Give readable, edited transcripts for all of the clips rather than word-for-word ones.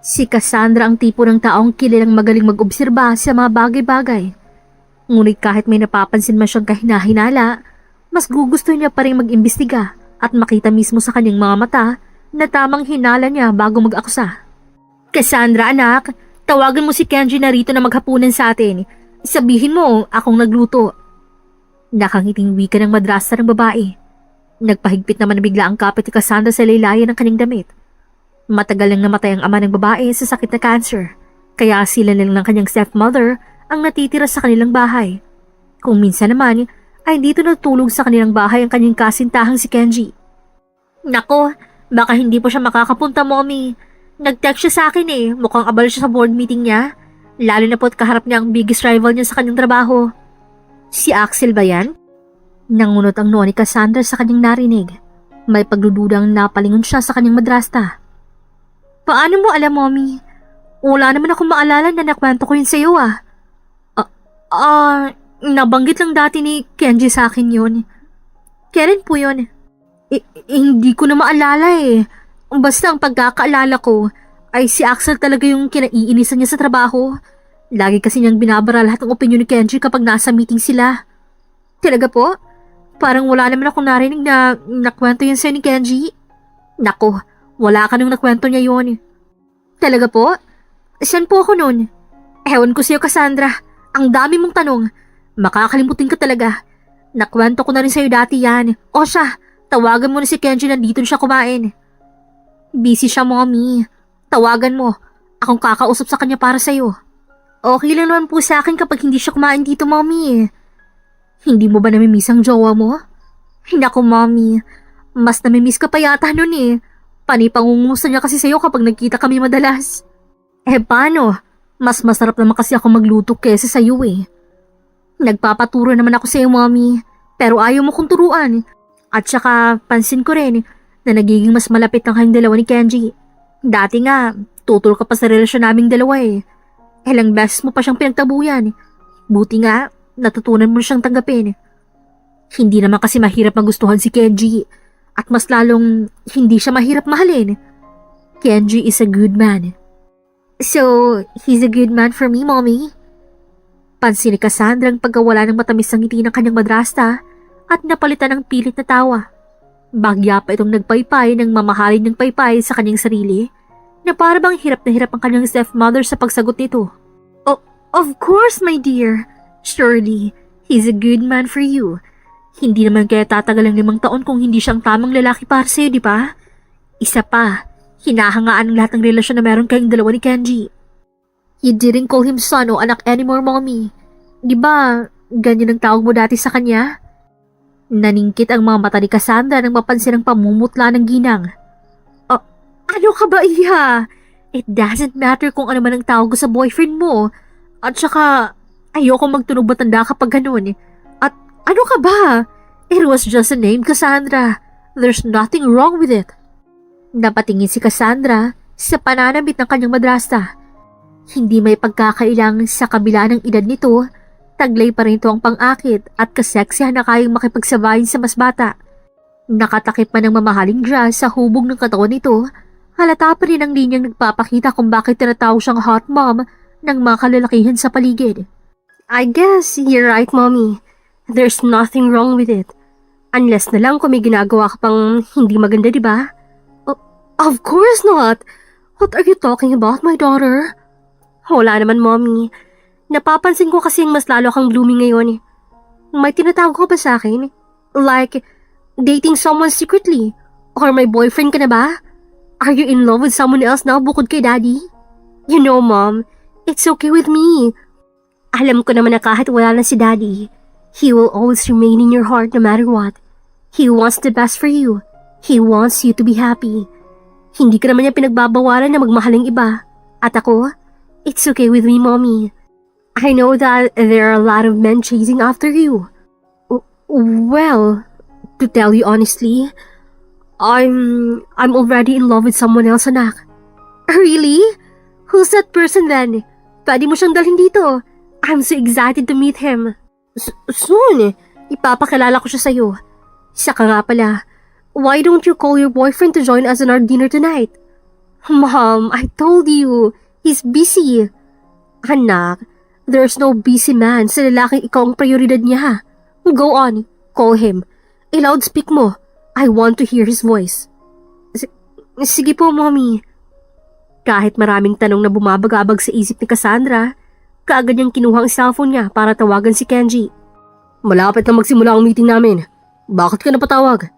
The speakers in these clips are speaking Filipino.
Si Cassandra ang tipo ng taong kilalang magaling mag-obserba sa mga bagay-bagay. Ngunit kahit may napapansin man siyang kahinahinala, mas gugusto niya pa rin mag-imbestiga at makita mismo sa kanyang mga mata na tamang hinala niya bago mag-aksa. Cassandra anak, tawagan mo si Kenji na rito na maghapunan sa atin. Sabihin mo, akong nagluto. Nakangiting wika ng madrasta ng babae. Nagpahigpit naman bigla ang kapit ni Cassandra sa laylayan ng kanyang damit. Matagal nang namatay ang ama ng babae sa sakit na cancer, kaya sila nilang ng kanyang stepmother ang natitira sa kanilang bahay. Kung minsan naman, ay dito natulog sa kanilang bahay ang kanyang kasintahang si Kenji. Nako, baka hindi po siya makakapunta, mommy. Nag-text siya sa akin mukhang abala siya sa board meeting niya. Lalo na po't kaharap niya ang biggest rival niya sa kanyang trabaho. Si Axel ba yan? Nangunot ang noo ni Cassandra sa kanyang narinig. May pagdududang napalingon siya sa kanyang madrasta. Paano mo alam, mommy? Wala naman akong maalala na nakwento ko yun sa'yo nabanggit lang dati ni Kenji sa akin yun. Kailan po yun? Hindi ko na maalala Basta ang pagkakaalala ko ay si Axel talaga yung kinaiinisan niya sa trabaho. Lagi kasi niyang binabara lahat ng opinyon ni Kenji kapag nasa meeting sila. Talaga po? Parang wala naman akong narinig na nakwento yun sa'yo ni Kenji. Nako, wala ka nung nakwento niya yun. Talaga po? Saan po ako nun? Ewan ko sa'yo, Cassandra. Ang dami mong tanong. Makakalimutin ka talaga. Nakwento ko na rin sa'yo dati yan. O siya, tawagan mo na si Kenji na dito siya kumain. Busy siya, mommy. Tawagan mo. Akong kakausap sa kanya para sa'yo. Okay lang naman po sa akin kapag hindi siya kumain dito, mommy. Hindi mo ba namimiss ang jowa mo? Naku, mommy. Mas namimiss ka pa yata nun Panay pangungumusta niya kasi sa'yo kapag nagkita kami madalas. Paano? Mas masarap naman kasi ako magluto kesa sa'yo Nagpapaturo naman ako sa'yo, mommy. Pero ayaw mo kong turuan. At saka, pansin ko rin na nagiging mas malapit ang kayong dalawa ni Kenji. Dati nga, tutol ka pa sa relasyon naming dalawa Ilang beses mo pa siyang pinagtabuyan. Buti nga, natutunan mo siyang tanggapin. Hindi naman kasi mahirap magustuhan si Kenji. At mas lalong hindi siya mahirap mahalin. Kenji is a good man. So, he's a good man for me, mommy? Pansin ni Cassandra ang pagkawala ng matamis ng ngiti ng kanyang madrasta at napalitan ng pilit na tawa. Bagya pa itong nagpaypay ng mamahalin ng paypay sa kanyang sarili na para bang hirap na hirap ang kanyang stepmother sa pagsagot nito. Oh, of course, my dear. Surely, he's a good man for you. Hindi naman kaya tatagal ang 5 taon kung hindi siyang tamang lalaki para sa'yo, di ba? Isa pa, hinahangaan ang lahat ng relasyon na meron kayong dalawa ni Kenji. You didn't call him son o anak anymore, mommy. Di ba, ganyan ang tawag mo dati sa kanya? Naningkit ang mga mata ni Cassandra nang mapansin ang pamumutla ng ginang. Ano ka ba, Iha? It doesn't matter kung ano man ang tawag ko sa boyfriend mo. At saka, ayoko magtunog matanda kapag ganun. At ano ka ba? It was just a name, Cassandra. There's nothing wrong with it. Napatingin si Cassandra sa pananabit ng kanyang madrasta. Hindi may pagkakailang sa kabila ng edad nito, taglay pa rin ito ang pang-akit at kaseksihan na kayang makipagsabayin sa mas bata. Nakatakip man ng mamahaling dress sa hubog ng katawan nito, halata pa rin ang linyang nagpapakita kung bakit tinatawag siyang hot mom ng mga kalalakihan sa paligid. I guess you're right, mommy. There's nothing wrong with it. Unless na lang kung may ginagawa ka pang hindi maganda, di ba? Of course not! What are you talking about, my daughter? Wala naman, mommy. Napapansin ko kasi mas lalo kang blooming ngayon. May tinatawag ko ba sa akin? Like, dating someone secretly? Or may boyfriend ka na ba? Are you in love with someone else now bukod kay daddy? You know, mom, it's okay with me. Alam ko naman na kahit wala na si daddy, he will always remain in your heart no matter what. He wants the best for you. He wants you to be happy. Hindi ka naman niya pinagbabawalan na magmahaling iba. At ako, it's okay with me, mommy. I know that there are a lot of men chasing after you. Well, to tell you honestly, I'm already in love with someone else, anak. Really? Who's that person then? Pwede mo siyang dalhin dito. I'm so excited to meet him. Soon, ipapakilala ko siya sa'yo. Saka nga pala, why don't you call your boyfriend to join us on our dinner tonight? Mom, I told you, he's busy. Anak, there's no busy man sa lalaking ikaw ang prioridad niya. Go on, call him. I-loudspeak mo. I want to hear his voice. Sige po, Mommy. Kahit maraming tanong na bumabagabag sa isip ni Cassandra, kaagad niyang kinuha ang cellphone niya para tawagan si Kenji. Malapit na magsimula ang meeting namin. Bakit ka napatawag?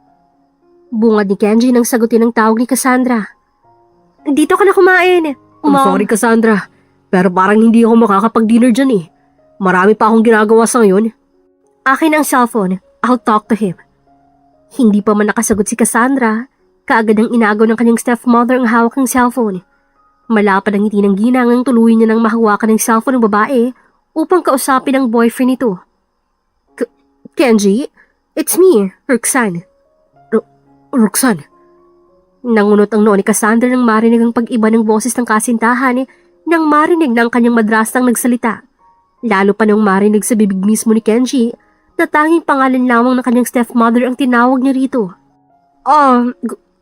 Bungad ni Kenji nang sagutin ang tawag ni Cassandra. Dito ka na kumain. I'm sorry, Cassandra. Pero parang hindi ako makakapag-dinner dyan eh. Marami pa akong ginagawa sa ngayon. Akin ang cellphone. I'll talk to him. Hindi pa man nakasagot si Cassandra, kaagad ang inagaw ng kanyang stepmother ang hawak ng cellphone. Malapad ang ngiti ng ginang ang tuluyan niya nang mahawakan ng cellphone ng babae upang kausapin ang boyfriend nito. Kenji, it's me, Roxanne. Roxanne? Nangunot ang noo ni Cassandra nang marinig ang pag-iba ng boses ng kasintahan nang marinig na ang kanyang madrastang nagsalita. Lalo pa nang marinig sa bibig mismo ni Kenji na tanging pangalan lamang ng kanyang stepmother ang tinawag niya rito.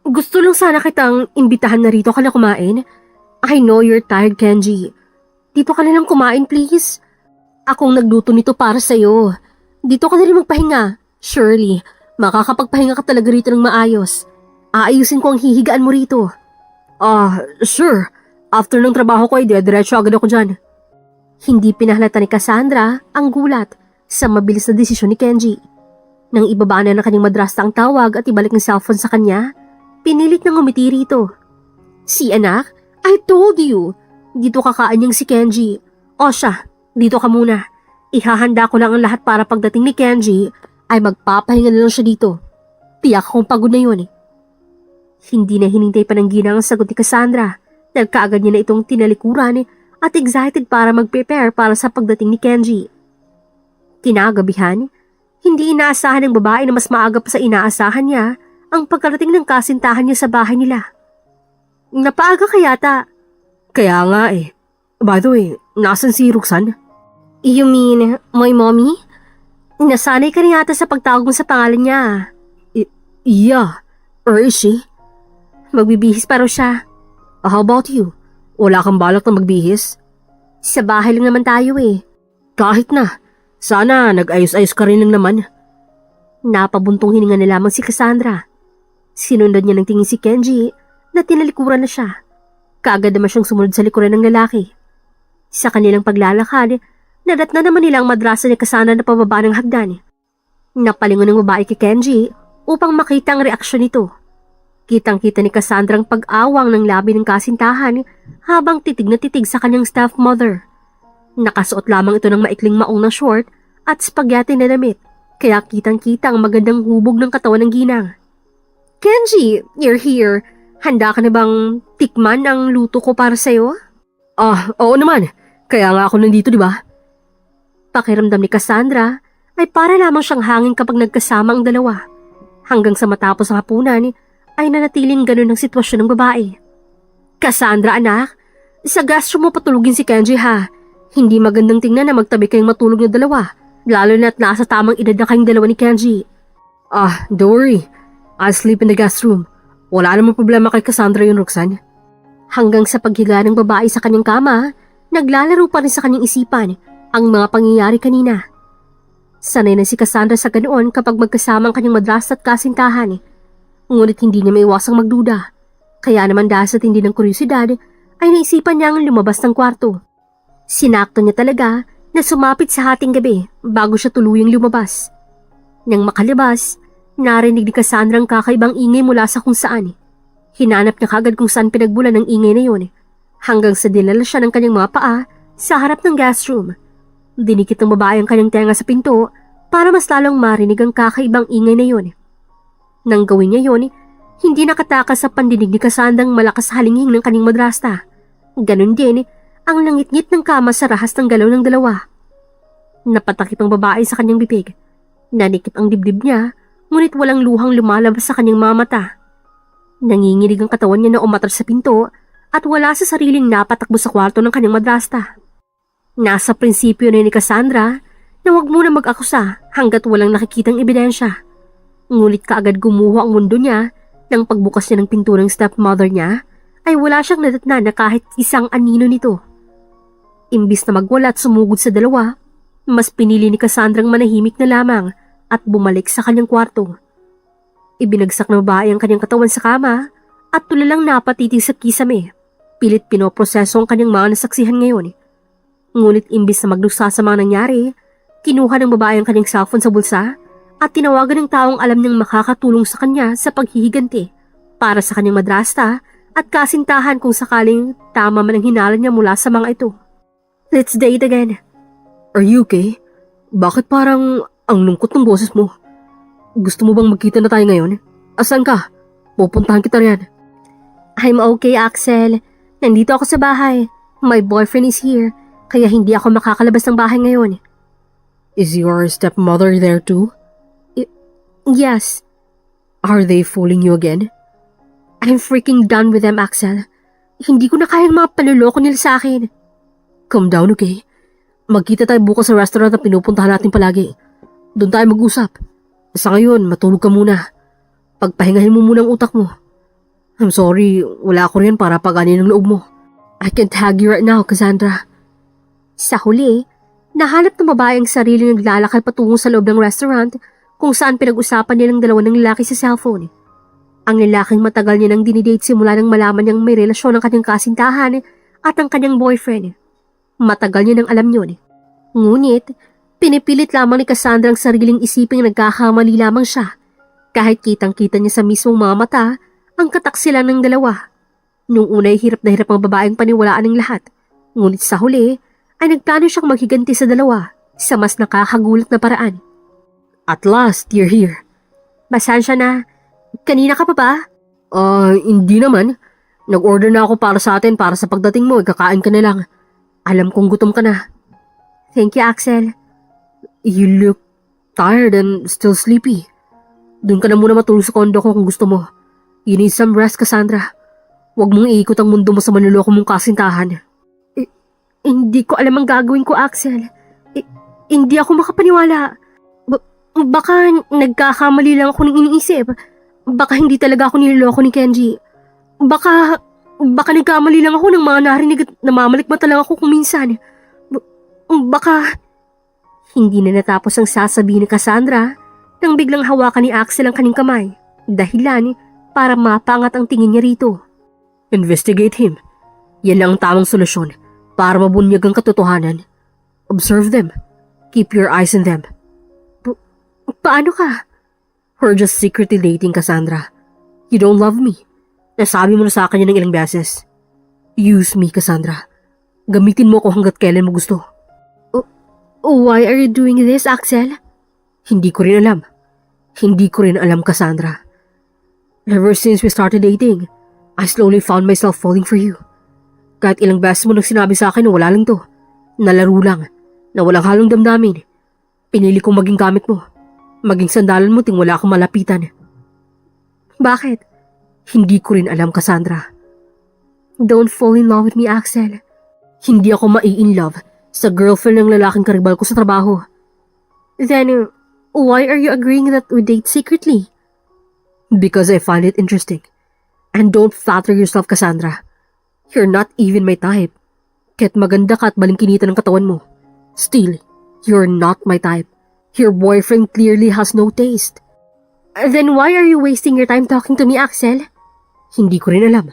Gusto lang sana kitang imbitahan na rito ka na kumain. I know you're tired, Kenji. Dito ka na lang kumain, please. Akong nagluto nito para sa'yo. Dito ka na rin magpahinga. Surely, makakapagpahinga ka talaga rito ng maayos. Aayusin ko ang hihigaan mo rito. Sure. After ng trabaho ko ay diretso agad ako dyan. Hindi pinahalata ni Cassandra ang gulat sa mabilis na desisyon ni Kenji. Nang ibaba na ng kanyang madrasta ang tawag at ibalik ng cellphone sa kanya, pinilit niyang umiti rito. Si anak, I told you. Dito kakain niyang si Kenji. O siya, dito ka muna. Ihahanda ko lang ang lahat para pagdating ni Kenji ay magpapahinga na lang siya dito. Tiyak akong pagod na yun. Hindi na hinintay pa ng ginang ang sagot ni Cassandra. Nagkaagad niya na itong tinalikuran at excited para mag-prepare para sa pagdating ni Kenji. Kinagabihan, hindi inaasahan ng babae na mas maaga pa sa inaasahan niya ang pagkarating ng kasintahan niya sa bahay nila. Napaaga ka yata. Kaya nga eh. By the way, nasan si Roxanne? You mean, my mommy? Nasanay ka na yata sa pagtawag mo sa pangalan niya. Yeah. Or is she? Magbibihis pa raw siya. How about you? Wala kang balak na magbihis? Sa bahay lang naman tayo eh. Kahit na. Sana nag-ayos-ayos ka rin lang naman. Napabuntong hininga na lamang si Cassandra. Sinundan niya ng tingin si Kenji na tinalikuran na siya. Kaagad naman siyang sumunod sa likuran ng lalaki. Sa kanilang paglalakad, nadatna naman nila ang madrasa ni Cassandra na pababa ng hagdan. Napalingon ng babae kay Kenji upang makita ang reaksyon nito. Kitang-kita ni Cassandra ang pag-awang ng labi ng kasintahan habang titig na titig sa kanyang stepmother. Nakasuot lamang ito ng maikling maong na short at spaghetti na damit, kaya kitang-kita ang magandang hubog ng katawan ng ginang. Kenji, you're here. Handa ka na bang tikman ang luto ko para sa'yo? Oo naman. Kaya nga ako nandito, di ba? Pakiramdam ni Cassandra ay para lamang siyang hangin kapag nagkasama ang dalawa. Hanggang sa matapos ang hapunan ay nanatiling ganun ang sitwasyon ng babae. Cassandra anak, sa guest room mo patulugin si Kenji ha. Hindi magandang tingnan na magtabi kayong matulog na dalawa, lalo na't nasa tamang edad na kayong dalawa ni Kenji. Don't worry. I'll sleep in the guest room. Wala namang problema kay Cassandra yun, Roxanne. Hanggang sa paghiga ng babae sa kanyang kama, naglalaro pa rin sa kanyang isipan ang mga pangyayari kanina. Sanay na si Cassandra sa ganoon kapag magkasama ang kanyang madrasa at kasintahan. Ngunit hindi niya maiwasang magduda. Kaya naman dahil sa tindi ng kuryosidad, ay naisipan niya ang lumabas ng kwarto. Sinakto niya talaga na sumapit sa hating gabi bago siya tuluyang lumabas. Nang makalabas, narinig ni Cassandra ang kakaibang ingay mula sa kung saan. Hinanap niya kagad kung saan pinagbulan ng ingay na yun. Hanggang sa dinala siya ng kanyang mga paa sa harap ng guest room. Dinikit ng babae ang kanyang tenga sa pinto para mas lalong marinig ang kakaibang ingay na yun. Nang gawin niya yun, hindi nakatakas sa pandinig ni Cassandra ang malakas halinghing ng kanyang madrasta. Ganon din ang langit-ngit ng kama sa rahas ng galaw ng dalawa. Napatakip ang babae sa kanyang bibig. Nanikip ang dibdib niya, ngunit walang luhang lumalabas sa kanyang mga mata. Nanginginig ang katawan niya na umatras sa pinto at wala sa sariling napatakbo sa kwarto ng kanyang madrasta. Nasa prinsipyo na ni Cassandra na huwag muna mag-akusa hanggat walang nakikitang ebidensya. Ngunit kaagad gumuho ang mundo niya nang pagbukas niya ng pinto ng stepmother niya ay wala siyang nadatnan na kahit isang anino nito. Imbis na magwala at sumugod sa dalawa, mas pinili ni Cassandrang manahimik na lamang at bumalik sa kanyang kwarto. Ibinagsak na babae ang kanyang katawan sa kama at tulalang napatitig sa kisame. Pilit pinoproseso ang kanyang mga nasaksihan ngayon. Ngunit imbis na magdusa sa mga nangyari, kinuha ng babae ang kanyang cellphone sa bulsa at tinawagan ng taong alam niyang makakatulong sa kanya sa paghihiganti para sa kanyang madrasta at kasintahan kung sakaling tama man ang hinala niya mula sa mga ito. Let's date again. Are you okay? Bakit parang ang lungkot ng boses mo? Gusto mo bang magkita na tayo ngayon? Asan ka? Pupuntahan kita riyan. I'm okay, Axel. Nandito ako sa bahay. My boyfriend is here, kaya hindi ako makakalabas ng bahay ngayon. Is your stepmother there too? Yes. Are they fooling you again? I'm freaking done with them, Axel. Hindi ko na kayang mga panluloko nila sa akin. Calm down, okay? Magkita tayo bukas sa restaurant na pinupuntahan natin palagi. Doon tayo mag-usap. Sa ngayon, matulog ka muna. Pagpahingahin mo muna ang utak mo. I'm sorry, wala ako rin para paganin ng loob mo. I can't hug you right now, Cassandra. Sa huli, nahanap ng babae ang sarili naglalakad patungo sa loob ng restaurant kung saan pinag-usapan nilang dalawa ng lalaki sa cellphone. Ang lalaking matagal niya nang dinidate simula nang malaman niyang may relasyon ang kanyang kasintahan at ang kanyang boyfriend. Matagal niya nang alam yun. Ngunit, pinipilit lamang ni Cassandra ang sariling isiping nagkakamali lamang siya. Kahit kitang-kita niya sa mismong mga mata ang kataksilan ng dalawa. Nung una'y hirap na hirap ang babaeng paniwalaan ng lahat. Ngunit sa huli, ay nagplano siyang maghiganti sa dalawa sa mas nakakagulat na paraan. At last, you're here. Pasensya na. Kanina ka pa ba? Hindi naman. Nag-order na ako para sa atin para sa pagdating mo, kakain ka na lang. Alam kong gutom ka na. Thank you, Axel. You look tired and still sleepy. Doon ka na muna matulog sa kondo ko kung gusto mo. You need some rest, Cassandra. Huwag mong iikot ang mundo mo sa manluloko mong kasintahan. Hindi ko alam ang gagawin ko, Axel. Hindi ako makapaniwala. Baka nagkakamali lang ako ng iniisip. Baka hindi talaga ako niloloko ni Kenji. Baka nagkamali lang ako ng mga narinig at namamalikmata lang ako kung minsan. Baka... Hindi na natapos ang sasabihin ni Cassandra nang biglang hawakan ni Axel ang kanyang kamay. Dahilan para mapangat ang tingin niya rito. Investigate him. Yan lang ang tamang solusyon para mabunyag ang katotohanan. Observe them. Keep your eyes on them. Paano ka? We're just secretly dating, Cassandra. You don't love me. Nasabi mo na sa akin yan ng ilang beses. Use me, Cassandra. Gamitin mo ako hanggat kailan mo gusto. Why are you doing this, Axel? Hindi ko rin alam. Hindi ko rin alam, Cassandra. Ever since we started dating, I slowly found myself falling for you. Kahit ilang beses mo nang sinabi sa akin na wala lang to. Nalaro lang. Na walang halong damdamin. Pinili kong maging gamit mo. Maging sandalan mo ting wala akong malapitan. Bakit? Hindi ko rin alam, Cassandra. Don't fall in love with me, Axel. Hindi ako mai-in love sa girlfriend ng lalaking karibal ko sa trabaho. Then, why are you agreeing that we date secretly? Because I find it interesting. And don't flatter yourself, Cassandra. You're not even my type. Kahit maganda ka at balingkinita ng katawan mo. Still, you're not my type. Your boyfriend clearly has no taste. Then why are you wasting your time talking to me, Axel? Hindi ko rin alam.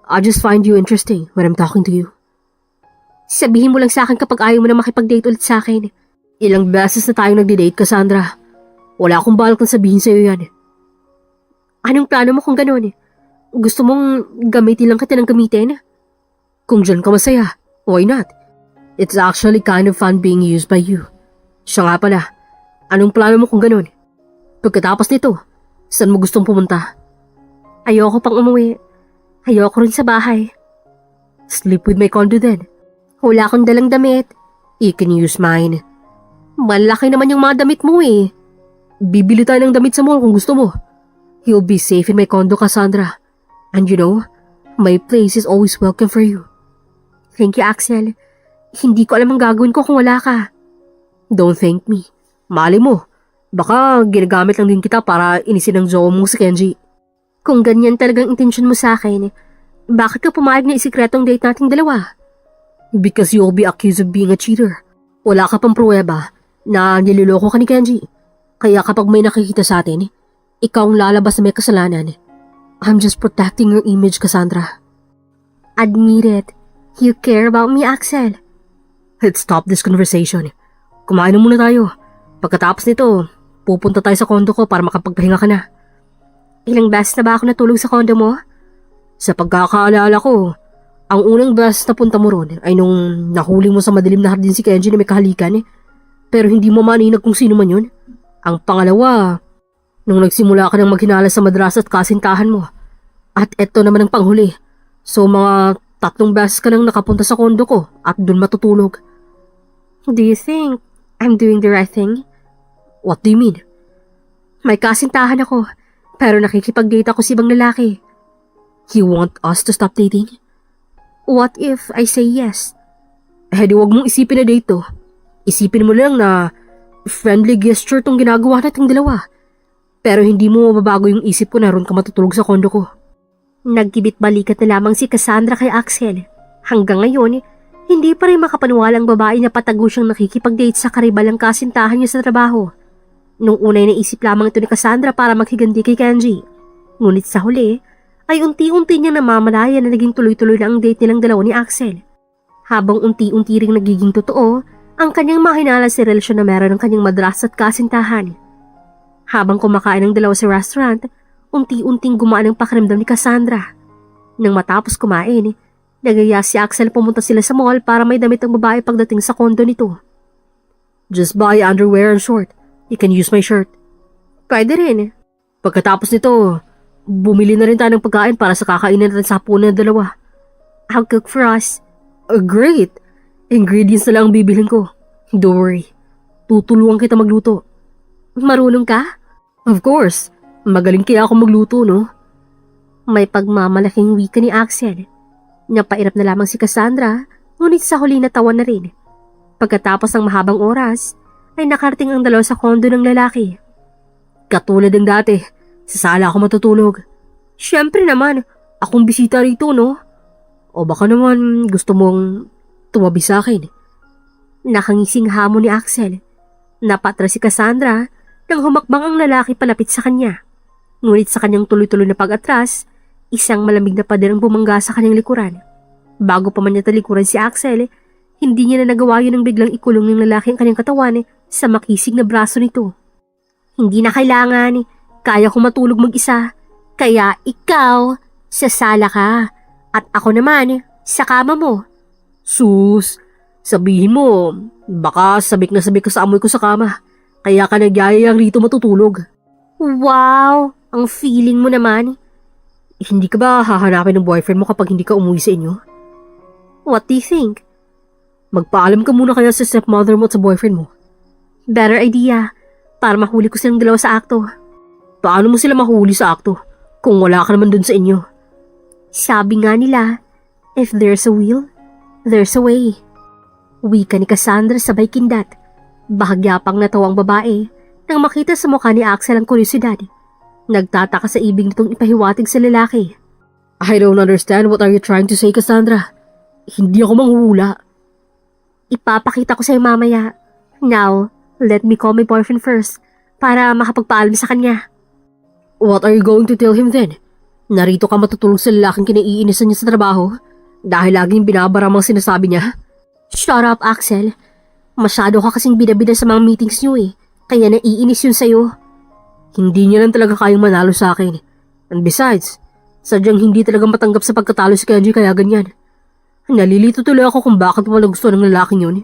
I just find you interesting when I'm talking to you. Sabihin mo lang sa akin kapag ayaw mo na makipag-date ulit sa akin. Ilang beses na tayong nagde-date, Cassandra. Wala akong balak na sabihin sa'yo yan. Anong plano mo kung gano'n? Gusto mong gamitin lang kita ng gamitin? Kung dyan ka masaya, why not? It's actually kind of fun being used by you. Siya nga pala, anong plano mo kung gano'n? Pagkatapos nito, saan mo gustong pumunta? Ayoko pang umuwi. Ayoko rin sa bahay. Sleep with my condo then. Wala akong dalang damit. You can use mine. Malaki naman yung mga damit mo eh. Bibili tayo ng damit sa mall kung gusto mo. You'll be safe in my condo, Cassandra. And you know, my place is always welcome for you. Thank you, Axel. Hindi ko alam ang gagawin ko kung wala ka. Don't thank me. Mali mo. Baka ginagamit lang din kita para inisin ang jowa mo si Kenji. Kung ganyan talagang intensyon mo sa akin, Bakit ka pumayag na isikretong date nating dalawa? Because you'll be accused of being a cheater. Wala ka pang pruweba na niloloko ka ni Kenji. Kaya kapag may nakikita sa atin, ikaw ang lalabas na may kasalanan. I'm just protecting your image, Cassandra. Admit it. You care about me, Axel. Let's stop this conversation. Kumain na muna tayo. Pagkatapos nito, pupunta tayo sa kondo ko para makapagpahinga ka na. Ilang beses na ba ako natulog sa kondo mo? Sa pagkakaalala ko, ang unang beses na punta mo ron ay nung nahuli mo sa madilim na hardin si Kenji na may kahalikan pero hindi mo maninag kung sino man yun. Ang pangalawa, nung nagsimula ka ng maghinala sa madrasa at kasintahan mo. At eto naman ang panghuli. So mga 3 beses ka nang nakapunta sa kondo ko at dun matutulog. Do you think I'm doing the right thing? What do you mean? May kasintahan ako, pero nakikipag-date ako sa ibang lalaki. You want us to stop dating? What if I say yes? Eh di wag mong isipin na date to. Isipin mo lang na friendly gesture tong ginagawa nating dalawa. Pero hindi mo mababago yung isip ko na ron ka matutulog sa kondo ko. Nagkibit-balikat na lamang si Cassandra kay Axel. Hanggang ngayon, hindi pa rin makapaniwalang babae na patago siyang nakikipag-date sa karibalang kasintahan niya sa trabaho. Nung unay naisip lamang ito ni Cassandra para maghigandi kay Kenji. Ngunit sa huli, ay unti-unti niya namamalaya na naging tuloy-tuloy na ang date nilang dalawa ni Axel. Habang unti-unti ring nagiging totoo, ang kanyang mahinala sa relasyon na meron ng kanyang madrasa at kasintahan. Habang kumakain ng dalawa sa restaurant, unti-unting gumaan ang pakiramdam ni Cassandra. Nang matapos kumain, nagaya si Axel pumunta sila sa mall para may damit ang babae pagdating sa kondo nito. Just buy underwear and short. You can use my shirt. Pwede rin. Pagkatapos nito, bumili na rin tayo ng pagkain para sa kakainin natin sa hapunan ng dalawa. I'll cook for us. Great! Ingredients na lang ang bibilhin ko. Don't worry. Tutulungan kita magluto. Marunong ka? Of course. Magaling kaya ako magluto, no? May pagmamalaking wika ni Axel. Napairap na lamang si Cassandra, ngunit sa huli natawa na rin. Pagkatapos ng mahabang oras, ay nakarating ang dalawa sa kondo ng lalaki. Katulad ng dati, sa sala ako matutulog. Siyempre naman, akong bisita rito, no? O baka naman gusto mong tumabi sa akin. Nakangising hamon ni Axel. Napatra si Cassandra nang humakbang ang lalaki palapit sa kanya. Ngunit sa kanyang tuloy-tuloy na pag-atras, isang malamig na pader ang bumangga sa kanyang likuran. Bago pa man niya talikuran si Axel, hindi niya na nagawa yun nang biglang ikulong ng lalaki ang kanyang katawan sa makisig na braso nito. Hindi na kailangan, kaya ko matulog mag-isa. Kaya ikaw, sa sala ka. At ako naman, sa kama mo. Sus, sabihin mo, baka sabik na sabik ka sa amoy ko sa kama. Kaya ka nagyayayang rito matutulog. Wow, ang feeling mo naman. Hindi ka ba hahanapin ng boyfriend mo kapag hindi ka umuwi sa inyo? What do you think? Magpaalam ka muna kaya sa stepmother mo at sa boyfriend mo. Better idea, para mahuli ko silang dalawa sa akto. Paano mo sila mahuli sa akto kung wala ka naman dun sa inyo? Sabi nga nila, if there's a will, there's a way. Wika ni Cassandra sabay kindat. Bahagya pang natawa ang babae nang makita sa mukha ni Axel ang kuryosidad. Nagtataka sa ibig nitong ipahiwatig sa lalaki. I don't understand, what are you trying to say, Cassandra? Hindi ako manghuhula. Ipapakita ko sa'yo mamaya. Now, let me call my boyfriend first para makapagpaalam sa kanya. What are you going to tell him then? Narito ka matutulog sa lalaking kinaiinisan niya sa trabaho dahil laging binabaramang sinasabi niya? Shut up, Axel. Masyado ka kasing bida-bida sa mga meetings niyo kaya naiinis yun sa'yo. Hindi niya lang talaga kayang manalo sa akin. And besides, sadyang hindi talaga matanggap sa pagkatalo si Kenji kaya ganyan. Nalilito tuloy ako kung bakit mo gusto ng lalaking yun.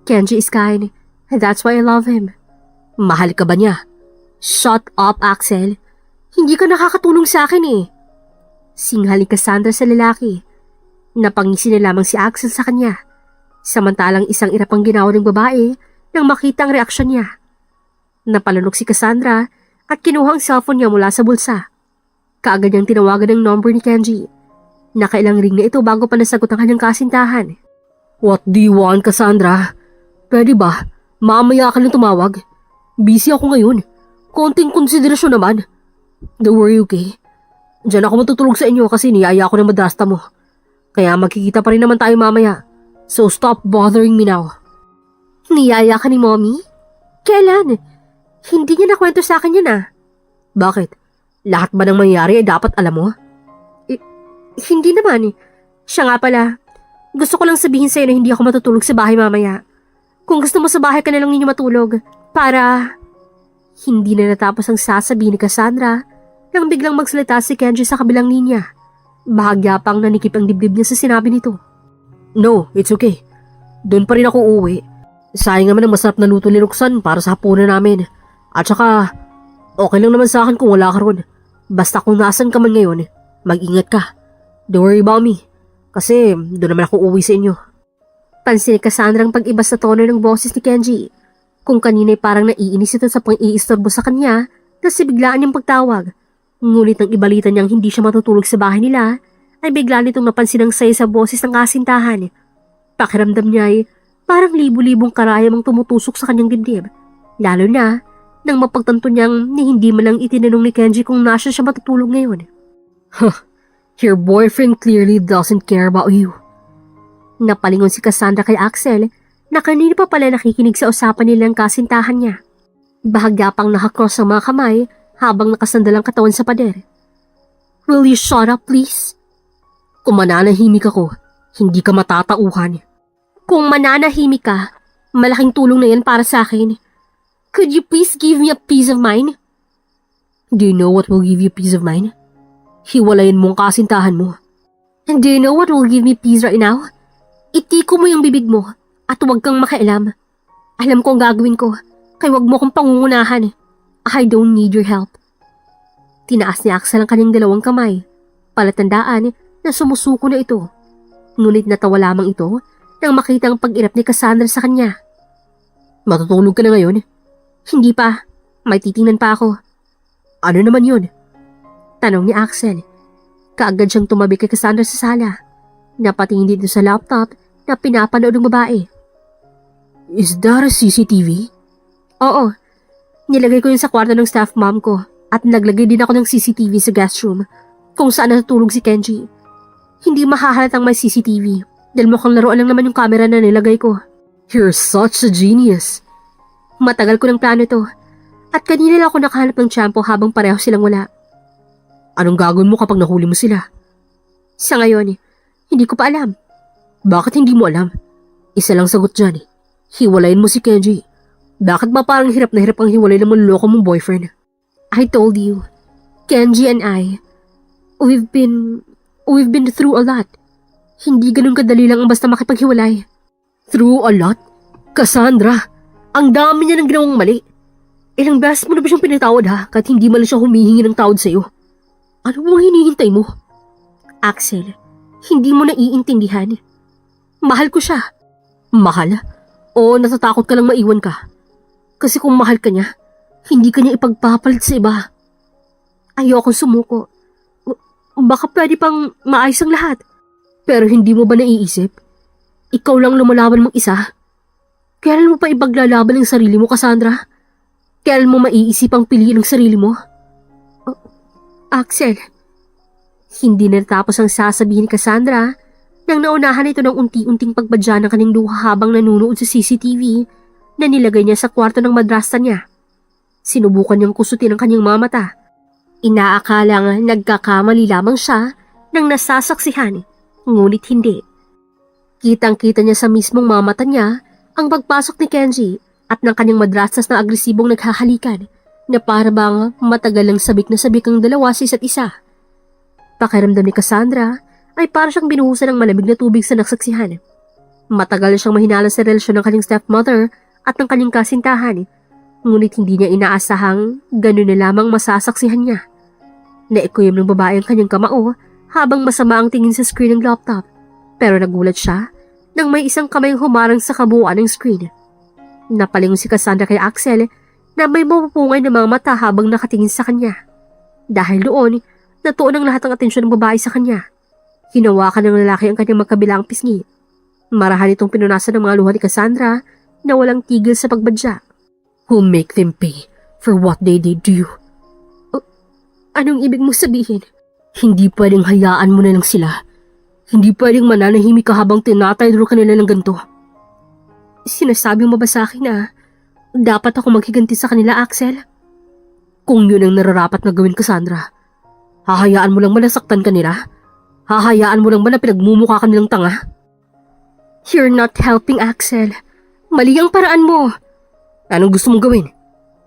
Kenji is kind, and that's why I love him. Mahal ka ba niya? Shut up, Axel. Hindi ka nakakatulong sa akin Singhal ni Cassandra sa lalaki. Napangisi na lamang si Axel sa kanya. Samantalang isang irapang ginawa ng babae nang makita ang reaksyon niya. Napalunok si Cassandra at kinuha ang cellphone niya mula sa bulsa. Kaagad niyang tinawagan ng number ni Kenji. Nakailang ring na ito bago pa nasagot ang kanyang kasintahan. What do you want, Cassandra? Pwede ba? Mamaya ka nang tumawag. Busy ako ngayon. Konting konsiderasyon naman. Don't worry, okay? Diyan ako matutulog sa inyo kasi niyaya ko ng madrasta mo. Kaya magkikita pa rin naman tayo mamaya. So stop bothering me now. Niyaya ka ni Mommy? Kailan? Hindi niya nakwento sa akin yun ah. Bakit? Lahat ba ng mangyayari ay dapat alam mo? Hindi naman. Siya nga pala. Gusto ko lang sabihin sa'yo na hindi ako matutulog sa bahay mamaya. Kung gusto mo sa bahay ka na lang ninyo matulog. Para... Hindi na natapos ang sasabihin ni Cassandra nang biglang magsalita si Kenji sa kabilang linya. Bahagya pang nanikip ang dibdib niya sa sinabi nito. No, it's okay. Doon pa rin ako uuwi. Sayang naman ang masarap na luto ni Roxanne para sa hapunan namin. At saka, okay lang naman sa akin kung wala ka ron. Basta kung nasan ka man ngayon, mag-ingat ka. Don't worry about me. Kasi doon naman ako uuwi sa inyo. Pansin ni Cassandra ang pag-iba sa tono ng boses ni Kenji. Kung kanina'y parang naiinis ito sa pang-iistorbo sa kanya kasi biglaan niyang pagtawag. Ngunit nang ibalita niyang hindi siya matutulog sa bahay nila, ay bigla nitong napansin ang saya sa boses ng kasintahan. Pakiramdam niya ay parang libu-libong karayam ang tumutusok sa kanyang dibdib. Lalo na nang mapagtanto niyang hindi man lang itinanong ni Kenji kung nasa siya matutulog ngayon. Your boyfriend clearly doesn't care about you. Napalingon si Cassandra kay Axel na kanina pa pala nakikinig sa usapan nilang kasintahan niya. Bahagya pang nakakross ang mga kamay habang nakasandal ang katawan sa pader. Will you shut up please? Kung mananahimik ako, hindi ka matatauhan. Kung mananahimik ka, malaking tulong na yan para sa akin. Could you please give me a peace of mind? Do you know what will give you peace of mind? Hiwalayin mo ang kasintahan mo. And do you know what will give me peace right now? Itiko mo yung bibig mo at huwag kang makialam. Alam ko ang gagawin ko, kaya huwag mo akong pangungunahan. I don't need your help. Tinaas ni Axel ang kanyang dalawang kamay. Palatandaan na sumusuko na ito. Ngunit natawa lamang ito nang makita ang pag-irap ni Cassandra sa kanya. Matutulog ka na ngayon? Hindi pa. May titingnan pa ako. Ano naman yun? Tanong ni Axel. Kaagad siyang tumabi kay Cassandra sa sala. Napatingin dito sa laptop na pinapanood ng babae. Is that a CCTV? Oo. Nilagay ko yun sa kwarto ng staff mom ko at naglagay din ako ng CCTV sa guest room kung saan natutulog si Kenji. Hindi mahahalatang may CCTV dahil mukhang laruan lang naman yung camera na nilagay ko. You're such a genius. Matagal ko ng plano to at kanina lang ako nakahanap ng shampoo habang pareho silang wala. Anong gagawin mo kapag nahuli mo sila? Sa ngayon, hindi ko pa alam. Bakit hindi mo alam? Isa lang sagot dyan. Hiwalayin mo si Kenji. Bakit ba parang hirap na hirap ang hiwalay ng manloloko mong boyfriend? I told you, Kenji and I, we've been through a lot. Hindi ganun kadali lang ang basta makipaghiwalay. Through a lot? Cassandra, ang dami niya ng ginawang mali. Ilang beses mo na ba siyang pinatawad ha kahit hindi man siya humihingi ng tawad sa'yo? Ano bang hinihintay mo? Axel, hindi mo naiintindihan. Mahal ko siya. Mahal? O natatakot ka lang maiwan ka? Kasi kung mahal ka niya, hindi ka niya ipagpapalit sa iba. Ayokong sumuko. Baka pwede pang maayos ang lahat. Pero hindi mo ba naiisip? Ikaw lang lumalaban mong isa? Kailan mo pa ipaglalaban ang sarili mo, Cassandra? Kailan mo maiisip ang piliin ng sarili mo? Axel, hindi na natapos ang sasabihin ni Cassandra nang naunahan ito ng unti-unting pagbadya ng kanyang luha habang nanunood sa CCTV na nilagay niya sa kwarto ng madrasta niya. Sinubukan niyang kusutin ang kanyang mga mata. Inaakalang nagkakamali lamang siya nang nasasaksihan, ngunit hindi. Kitang-kita niya sa mismong mga mata niya ang pagpasok ni Kenji at ng kanyang madrastas na agresibong naghahalikan na para bang matagal lang sabik na sabik ang dalawa sa isa't isa. Pakiramdam ni Cassandra ay para siyang binuhusan ng malamig na tubig sa nasaksihan. Matagal siyang mahinala sa relasyon ng kanyang stepmother at ng kanyang kasintahan, ngunit hindi niya inaasahang gano'n na lamang masasaksihan niya. Naikuyom ng babae ang kanyang kamao habang masama ang tingin sa screen ng laptop, pero nagulat siya nang may isang kamay humarang sa kabuuan ng screen. Napalingon si Cassandra kay Axel na may mapupungay na mga mata habang nakatingin sa kanya. Dahil doon, natuon ang lahat ng atensyon ng babae sa kanya. Hinawakan ng lalaki ang kanyang magkabilang pisngi. Marahan itong pinunasan ng mga luha ni Cassandra na walang tigil sa pagbadya. Who'll make them pay for what they did to you? Anong ibig mo sabihin? Hindi pwedeng hayaan mo na lang sila. Hindi pwedeng mananahimik ka habang tinataydro ka nila ng ganito. Sinasabi mo ba sa akin na dapat ako maghiganti sa kanila, Axel? Kung yun ang nararapat na gawin, Cassandra, hahayaan mo lang ba nasaktan ka nila? Hahayaan mo lang ba na pinagmumukha ka nilang tanga? You're not helping, Axel. Mali ang paraan mo. Anong gusto mong gawin?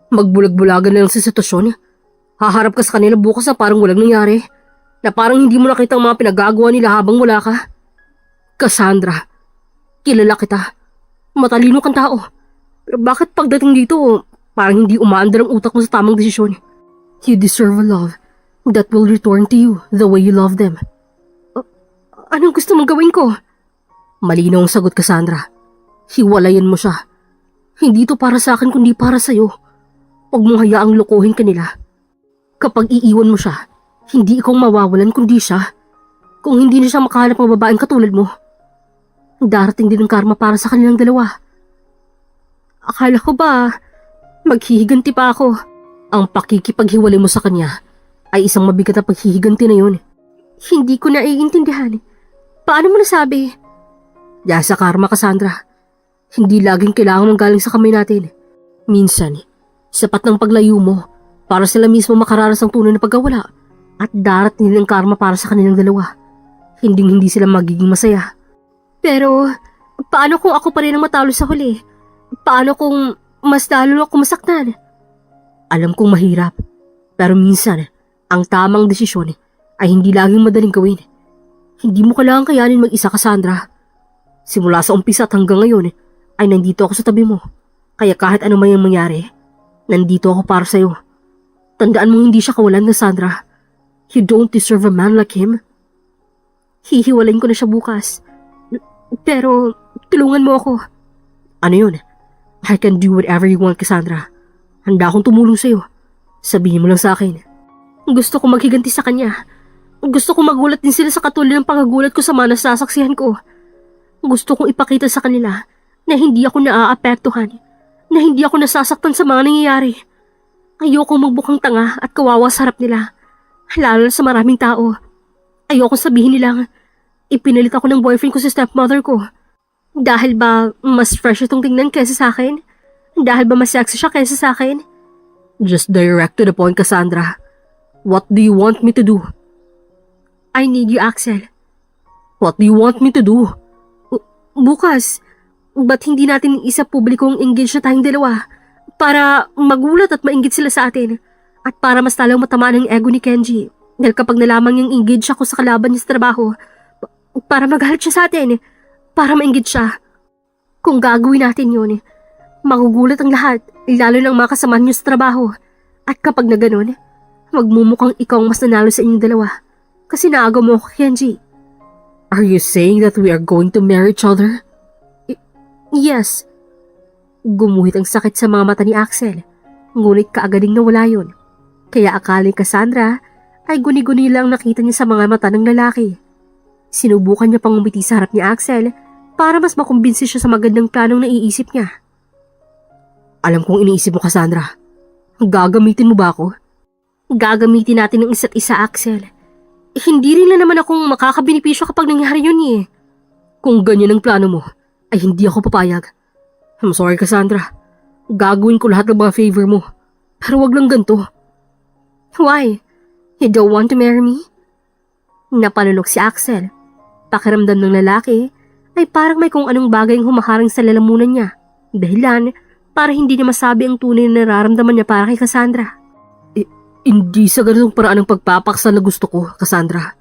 Magbulag-bulagan na lang sa sitwasyon? Haharap ka sa kanila bukas na parang walang nangyari? Na parang hindi mo nakita ang mga pinagagawa nila habang wala ka? Cassandra, kilala kita. Matalino kang tao. Pero bakit pagdating dito, parang hindi umaandar ang utak mo sa tamang desisyon? You deserve a love that will return to you the way you love them. Anong gusto mong gawin ko? Malinaw ang sagot, Cassandra. Hiwalayan mo siya. Hindi to para sa akin kundi para sa'yo. Huwag mong hayaang lokohin ka nila. Kapag iiwan mo siya, hindi ikaw mawawalan kundi siya. Kung hindi na siya makahanap ng babaeng katulad mo, darating din ang karma para sa kanilang dalawa. Akala ko ba maghihiganti pa ako? Ang pakikipaghiwalay mo sa kanya ay isang mabigat na paghihiganti na yun. Hindi ko naiintindihan. Paano mo nasabi? Dahil sa karma, Cassandra. Hindi laging kailangan manggaling sa kamay natin. Minsan, sapat ng paglayo mo para sila mismo makararas ng tunay na pagkawala at darating din ang karma para sa kanilang dalawa. Hindi sila magiging masaya. Pero, paano kung ako pa rin ang matalo sa huli? Paano kung mas lalo ako masaktan? Alam kong mahirap, pero minsan, ang tamang desisyon ay hindi laging madaling gawin. Hindi mo kailangan kayanin mag-isa, Cassandra. Simula sa umpisa at hanggang ngayon, ay nandito ako sa tabi mo. Kaya kahit ano man yung mangyari, nandito ako para sa'yo. Tandaan mo hindi siya kawalan, Cassandra. You don't deserve a man like him. Hihiwalayin ko na siya bukas. Pero, tulungan mo ako. Ano yun? I can do whatever you want, Cassandra. Handa akong tumulong sa'yo. Sabihin mo lang sa akin. Gusto ko maghiganti sa kanya. Gusto ko magulat din sila sa katulad ng pagagulat ko sa mga nasasaksihan ko. Gusto kong ipakita sa kanila na hindi ako naaapektuhan, na hindi ako nasasaktan sa mga nangyayari. Ayoko magbukang tanga at kawawa sa harap nila, lalo sa maraming tao. Ayoko sabihin nilang ipinalit ako ng boyfriend ko sa stepmother ko. Dahil ba mas fresh itong tingnan kaysa sa akin? Dahil ba mas sexy siya kaysa sa akin? Just direct to the point, Cassandra. What do you want me to do? I need you, Axel. What do you want me to do? Bukas, ba't hindi natin isa publikong engage na tayong dalawa para magulat at mainggit sila sa atin at para mas talagang matamaan ang ego ni Kenji dahil kapag nalaman niyang engage ako sa kalaban niya sa trabaho, para magalit siya sa atin, para mainggit siya. Kung gagawin natin yun, magugulat ang lahat, lalo ng mga kasamahan niyo sa trabaho. At kapag na ganun, magmumukhang ikaw ang mas nanalo sa inyong dalawa kasi naagaw mo ako, Kenji. Are you saying that we are going to marry each other? Yes. Gumuhit ang sakit sa mga mata ni Axel, ngunit kaagading nawala yun. Kaya akala ni Cassandra ay guni-guni lang nakita niya sa mga mata ng lalaki. Sinubukan niya pang umiti sa harap ni Axel para mas makumbinsi siya sa magandang planong naiisip niya. Alam kong iniisip mo, Cassandra. Gagamitin mo ba ako? Gagamitin natin ng isa't isa, Axel. Hindi rin na naman akong makakabenepisyo kapag nangyari yun eh. Kung ganyan ang plano mo, ay hindi ako papayag. I'm sorry, Cassandra. Gagawin ko lahat ng mga favor mo. Pero wag lang ganito. Why? You don't want to marry me? Napalunok si Axel. Pakiramdam ng lalaki ay parang may kung anong bagay ang humaharang sa lalamunan niya. Dahilan para hindi niya masabi ang tunay na nararamdaman niya para kay Cassandra. Hindi sa ganitong paraan ng pagpapakasal na gusto ko, Cassandra.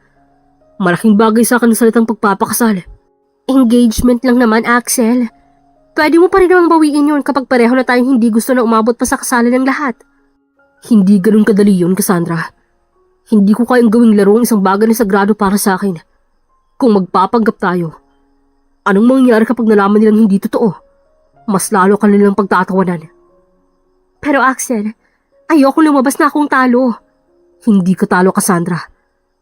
Malaking bagay sa akin ang salitang pagpapakasal. Engagement lang naman, Axel. Pwede mo pa rin namang bawiin yun kapag pareho na tayong hindi gusto na umabot pa sa kasalan ng lahat. Hindi ganun kadali yun, Cassandra. Hindi ko kayang gawing laro ang isang bagay na sagrado para sa akin. Kung magpapanggap tayo, anong mangyayari kapag nalaman nilang hindi totoo? Mas lalo ka nilang pagtatawanan. Pero Axel, ayoko lumabas na akong talo. Hindi ka talo, Cassandra.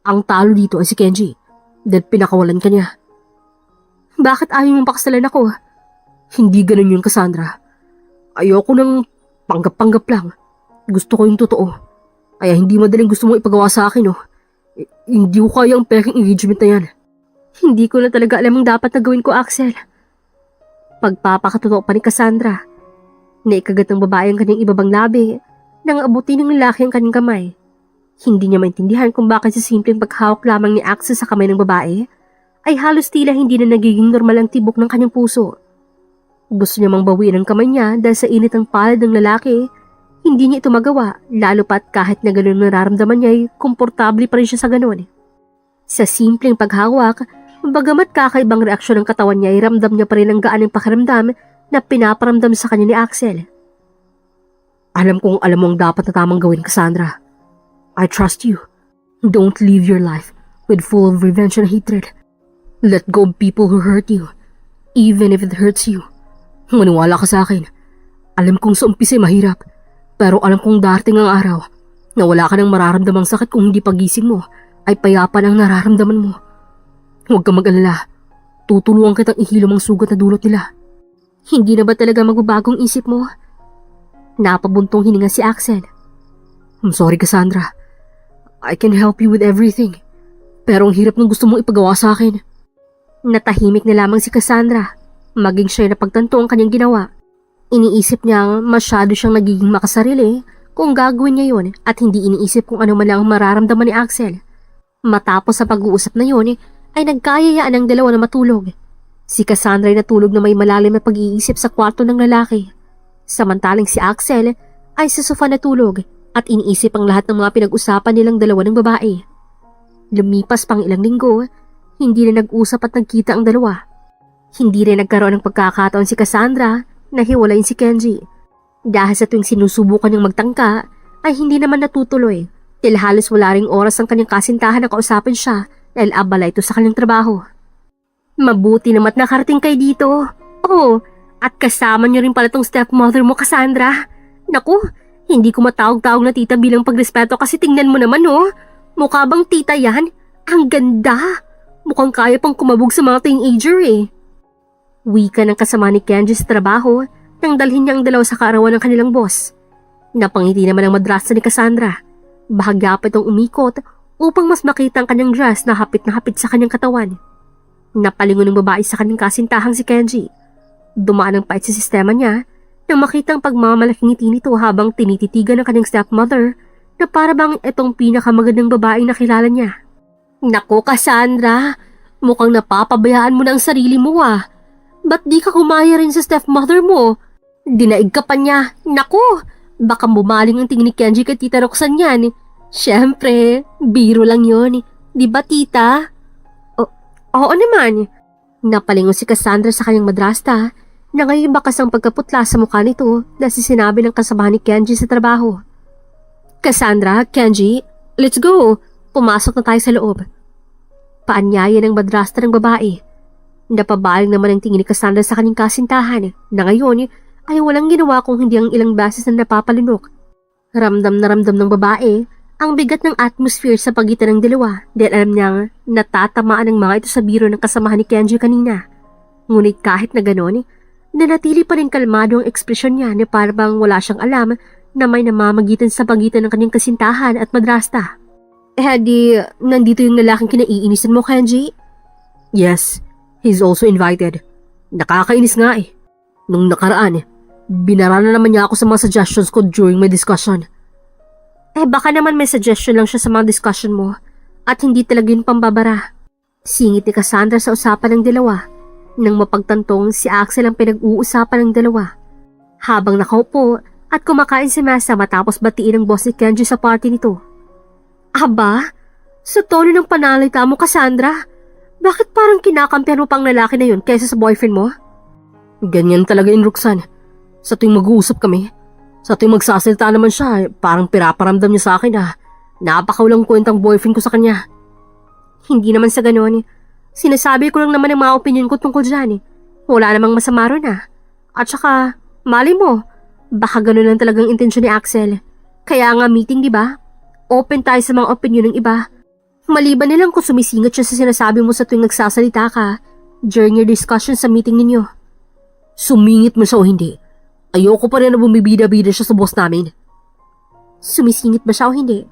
Ang talo dito ay si Kenji dahil pinakawalan ka niya. Bakit ayaw mong pakasalan ako? Hindi ganun yun, Cassandra. Ayoko nang panggap-panggap lang. Gusto ko yung totoo. Kaya hindi madaling gusto mong ipagawa sa akin, oh. Hindi ko kaya ang peking engagement na yan. Hindi ko na talaga alam ang dapat na gawin ko, Axel. Pagpapakatotoo pa ni Cassandra, naikagat ng babae ang kanyang ibabang labi nang abutin ng lalaki ang kanyang kamay. Hindi niya maintindihan kung bakit sa simpleng paghawak lamang ni Axel sa kamay ng babae ay halos tila hindi na nagiging normal ang tibok ng kanyang puso. Gusto niya mang bawiin ang kamay niya dahil sa init ng palad ng lalaki. Hindi niya ito magawa, lalo pat kahit na gano'n nararamdaman niya ay komportable pa rin siya sa gano'n. Sa simpleng paghawak, bagamat kakaibang reaksyon ng katawan niya ay ramdam niya pa rin ang gaan ng pakiramdam na pinaparamdam sa kanya ni Axel. Alam kong alam mo ang dapat na tamang gawin, Cassandra. I trust you. Don't live your life with full of revenge and hatred. Let go of people who hurt you, even if it hurts you. Maniwala ka sa akin. Alam kong sa umpisa ay mahirap, pero alam kong darating ang araw na wala ka nang mararamdamang sakit kung hindi pagising mo ay payapa ang nararamdaman mo. Huwag kang mag-alala. Tutulungan kitang ihilom ang sugat na dulot nila. Hindi na ba talaga magbabagong isip mo? Napabuntong hininga si Axel. I'm sorry, Cassandra. I can help you with everything. Pero ang hirap ng gusto mong ipagawa sa akin. Natahimik na lamang si Cassandra. Maging siya na pagtanto ang kanyang ginawa. Iniisip niyang masyado siyang nagiging makasarili kung gagawin niya yon at hindi iniisip kung ano man lang mararamdaman ni Axel. Matapos sa pag-uusap na yon ay nagkayayaan ang dalawa na matulog. Si Cassandra ay natulog na may malalim na pag-iisip sa kwarto ng lalaki. Samantalang si Axel ay sa sofa natulog at iniisip ang lahat ng mga pinag-usapan nilang dalawa ng babae. Lumipas pang ilang linggo, hindi na nag-usap at nagkita ang dalawa. Hindi rin nagkaroon ng pagkakataon si Cassandra na hiwalayin si Kenji. Dahil sa tuwing sinusubukan niyang magtangka, ay hindi naman natutuloy. Dahil halos wala ring oras ang kanyang kasintahan na kausapin siya dahil abala ito sa kanyang trabaho. Mabuti naman nakarating kayo dito. Oh, at kasama niyo rin pala tong stepmother mo, Cassandra. Naku, hindi ko matawag-tawag na tita bilang pagrespeto kasi tingnan mo naman oh. Mukha bang tita yan? Ang ganda. Mukhang kaya pang kumabog sa mga teenager eh. Wika ng kasama ni Kenji sa trabaho nang dalhin niya ang dalawa sa kaarawan ng kanilang boss. Napangiti naman ang madrasa ni Cassandra. Bahagya pa itong umikot upang mas makita ang kanyang dress na hapit sa kanyang katawan. Napalingon ng babae sa kanyang kasintahang si Kenji. Dumaan ang pait sa sistema niya nang makita ang pagmamalaking ngiti nito habang tinititigan ng kanyang stepmother na para bang itong pinakamagandang babaeng nakilala niya. Nako, Cassandra, mukhang napapabayaan mo na ang sarili mo ah. Ba't di ka kumaya rin sa stepmother mo? Dinaig ka pa niya. Naku, baka bumaling ang tingin ni Kenji kay Tita Roxanne yan. Siyempre, biro lang yon. Di ba, tita? Oo naman. Napalingon si Cassandra sa kanyang madrasta na ngayon bakas ang pagkaputla sa mukha nito dahil sinabi ng kasamahan ni Kenji sa trabaho. Cassandra, Kenji, let's go. Pumasok na tayo sa loob. Paanyaya ng madrasta ng babae. Napabaling naman ang tingin ni Cassandra sa kanyang kasintahan na ngayon ay walang ginawa kung hindi ang ilang beses na napapalunok. Ramdam na ramdam ng babae ang bigat ng atmosphere sa pagitan ng dalawa dahil alam niyang natatamaan ang mga ito sa biro ng kasamahan ni Kenji kanina. Ngunit kahit na gano'n, nanatili pa rin kalmado ang ekspresyon niya na parang wala siyang alam na may namamagitan sa pagitan ng kanyang kasintahan at madrasta. Di, nandito yung lalaking kinaiinisan mo, Kenji? Yes. He's also invited. Nakakainis nga eh. Nung nakaraan, binara na naman niya ako sa mga suggestions ko during my discussion. Baka naman may suggestion lang siya sa mga discussion mo at hindi talaga yun pambabara. Singit ni Cassandra sa usapan ng dalawa nang mapagtantong si Axel ang pinag-uusapan ng dalawa. Habang nakaupo at kumakain si Mesa matapos batiin ng boss ni Kenji sa party nito. Aba, sa tono ng panalita mo, Cassandra, bakit parang kinakampihan mo pang lalaki na yun kaysa sa boyfriend mo? Ganyan talaga yun, Roxanne. Sa tuwing mag-uusap kami, sa tuwing magsasalita naman siya, parang pinaparamdam niya sa akin na napakaulang kwentang boyfriend ko sa kanya. Hindi naman sa ganon. Sinasabi ko lang naman ang mga opinion ko tungkol dyan. Wala namang masama ron ah. At saka, mali mo, baka ganon lang talagang intensyon ni Axel. Kaya nga meeting, di ba? Open tayo sa mga opinion ng iba. Maliban nilang kung sumisingit siya sa sinasabi mo sa tuwing nagsasalita ka during your discussion sa meeting ninyo. Sumingit mo siya o hindi? Ayoko pa rin na bumibida-bida siya sa boss namin. Sumisingit ba siya o hindi?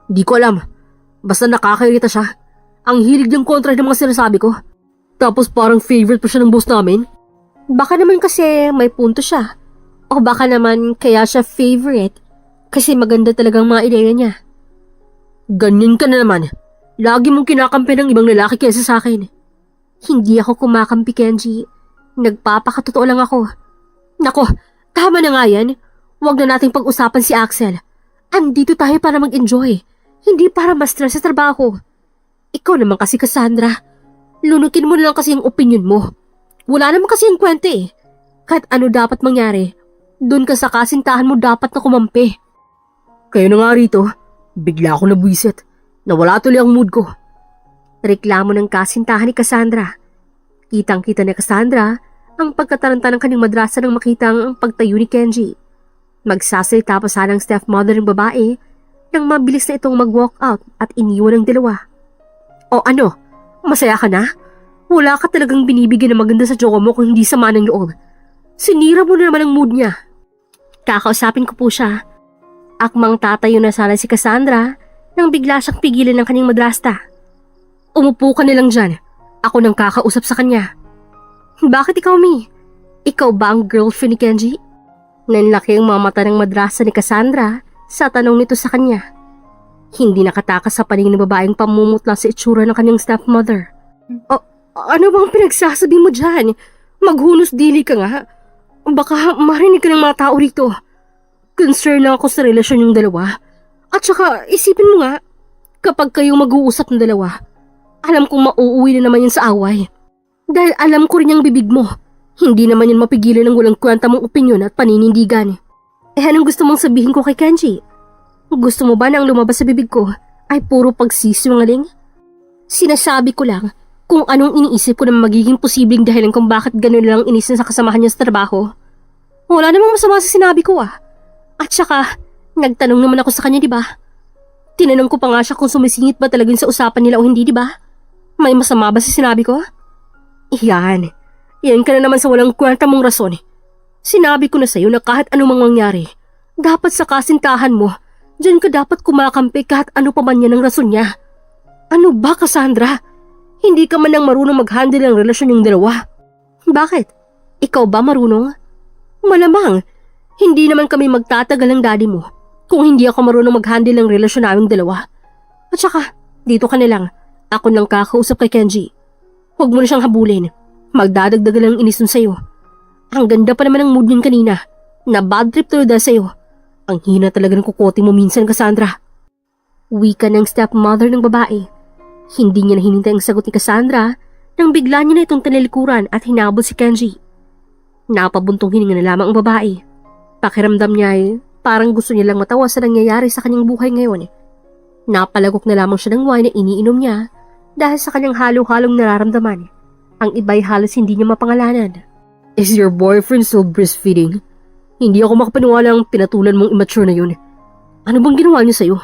Di ko alam. Basta nakakairita siya. Ang hilig niyang kontra ng mga sinasabi ko. Tapos parang favorite pa siya ng boss namin. Baka naman kasi may punto siya. O baka naman kaya siya favorite kasi maganda talagang mga ideya niya. Ganyan ka na naman. Lagi mong kinakampi ng ibang lalaki kaysa sa akin. Hindi ako kumakampi, Kenji. Nagpapakatotoo lang ako. Nako, tama na nga yan. Huwag na nating pag-usapan si Axel. Andito tayo para mag-enjoy. Hindi para ma-stress sa trabaho. Ikaw naman kasi, Cassandra. Lunukin mo na lang kasi yung opinion mo. Wala naman kasi yung kwente eh. Kahit ano dapat mangyari, doon ka sa kasintahan mo dapat na kumampi. Kayo na nga rito, bigla ako nabwisit. Nawala tuloy ang mood ko. Reklamo ng kasintahan ni Cassandra. Kitang-kita ni Cassandra ang pagkataranta ng kanyang madrasa nang makita ang pagtayo ni Kenji. Magsasalita pa sana ang stepmother ng babae nang mabilis na itong mag-walk out at iniwan ng dalawa. O ano, masaya ka na? Wala ka talagang binibigyan ng maganda sa jowa mo kung hindi sama ng loob. Sinira mo na naman ang mood niya. Kakausapin ko po siya. Akmang tatayo na sana si Cassandra nang bigla siyang pigilan ng kanyang madrasta. Umupo ka na lang dyan. Ako nang kakausap sa kanya. Bakit ikaw, Mi? Ikaw ba ang girlfriend ni Kenji? Nanlaki ang mga mata ng madrasa ni Cassandra sa tanong nito sa kanya. Hindi nakatakas sa paningin ng babaeng pamumutla sa itsura ng kanyang stepmother. Ano bang pinagsasabi mo dyan? Maghunos dili ka nga. Baka marinig ka ng mga tao rito. Concern lang ako sa relasyon yung dalawa. At saka isipin mo nga, kapag kayong mag-uusap ng dalawa, alam kong mauuwi na naman yun sa away. Dahil alam ko rin yung bibig mo. Hindi naman yun mapigilan ng walang kwenta mong opinyon at paninindigan. Anong gusto mong sabihin ko kay Kenji? Gusto mo ba na ang lumabas sa bibig ko ay puro pagsisinungaling? Sinasabi ko lang kung anong iniisip ko na magiging posibleng dahilan kung bakit gano'n lang inis na sa kasamahan niya sa trabaho. Wala namang masama sa sinabi ko ah. At saka, nagtanong naman ako sa kanya, di ba? Tinanong ko pa nga siya kung sumisingit ba talaga sa usapan nila o hindi, di ba? May masama ba sa sinabi ko? Yan. Yan ka na naman sa walang kwenta mong rason. Sinabi ko na sa'yo na kahit anumang mangyari, dapat sa kasintahan mo, dyan ka dapat kumakampi kahit ano pa man yan ang rason niya. Ano ba, Cassandra? Hindi ka man lang marunong mag-handle ng relasyon yung dalawa. Bakit? Ikaw ba marunong? Malamang, hindi naman kami magtatagal ng daddy mo kung hindi ako marunong mag-handle ng relasyon naming dalawa. At saka, dito ka na lang. Ako nang kakausap kay Kenji. Huwag mo na siyang habulin. Magdadagdagan lang inis nun sa'yo. Ang ganda pa naman ng mood niyan kanina. Na bad trip tuloy dahil sa'yo. Ang hina talaga ng kukote mo minsan, Cassandra. Wika ng stepmother ng babae. Hindi niya na hinintay ang sagot ni Cassandra nang bigla niya na itong tanilikuran at hinabol si Kenji. Napabuntong hininga na lamang ang babae. Pakiramdam niya ay parang gusto niya lang matawa sa nangyayari sa kanyang buhay ngayon. Napalagok na lamang siya ng wine na iniinom niya dahil sa kanyang halo-halong nararamdaman. Ang iba'y halos hindi niya mapangalanan. Is your boyfriend still breastfeeding? Hindi ako makapaniwala ang pinatulan mong immature na yun. Ano bang ginawa niya sa'yo?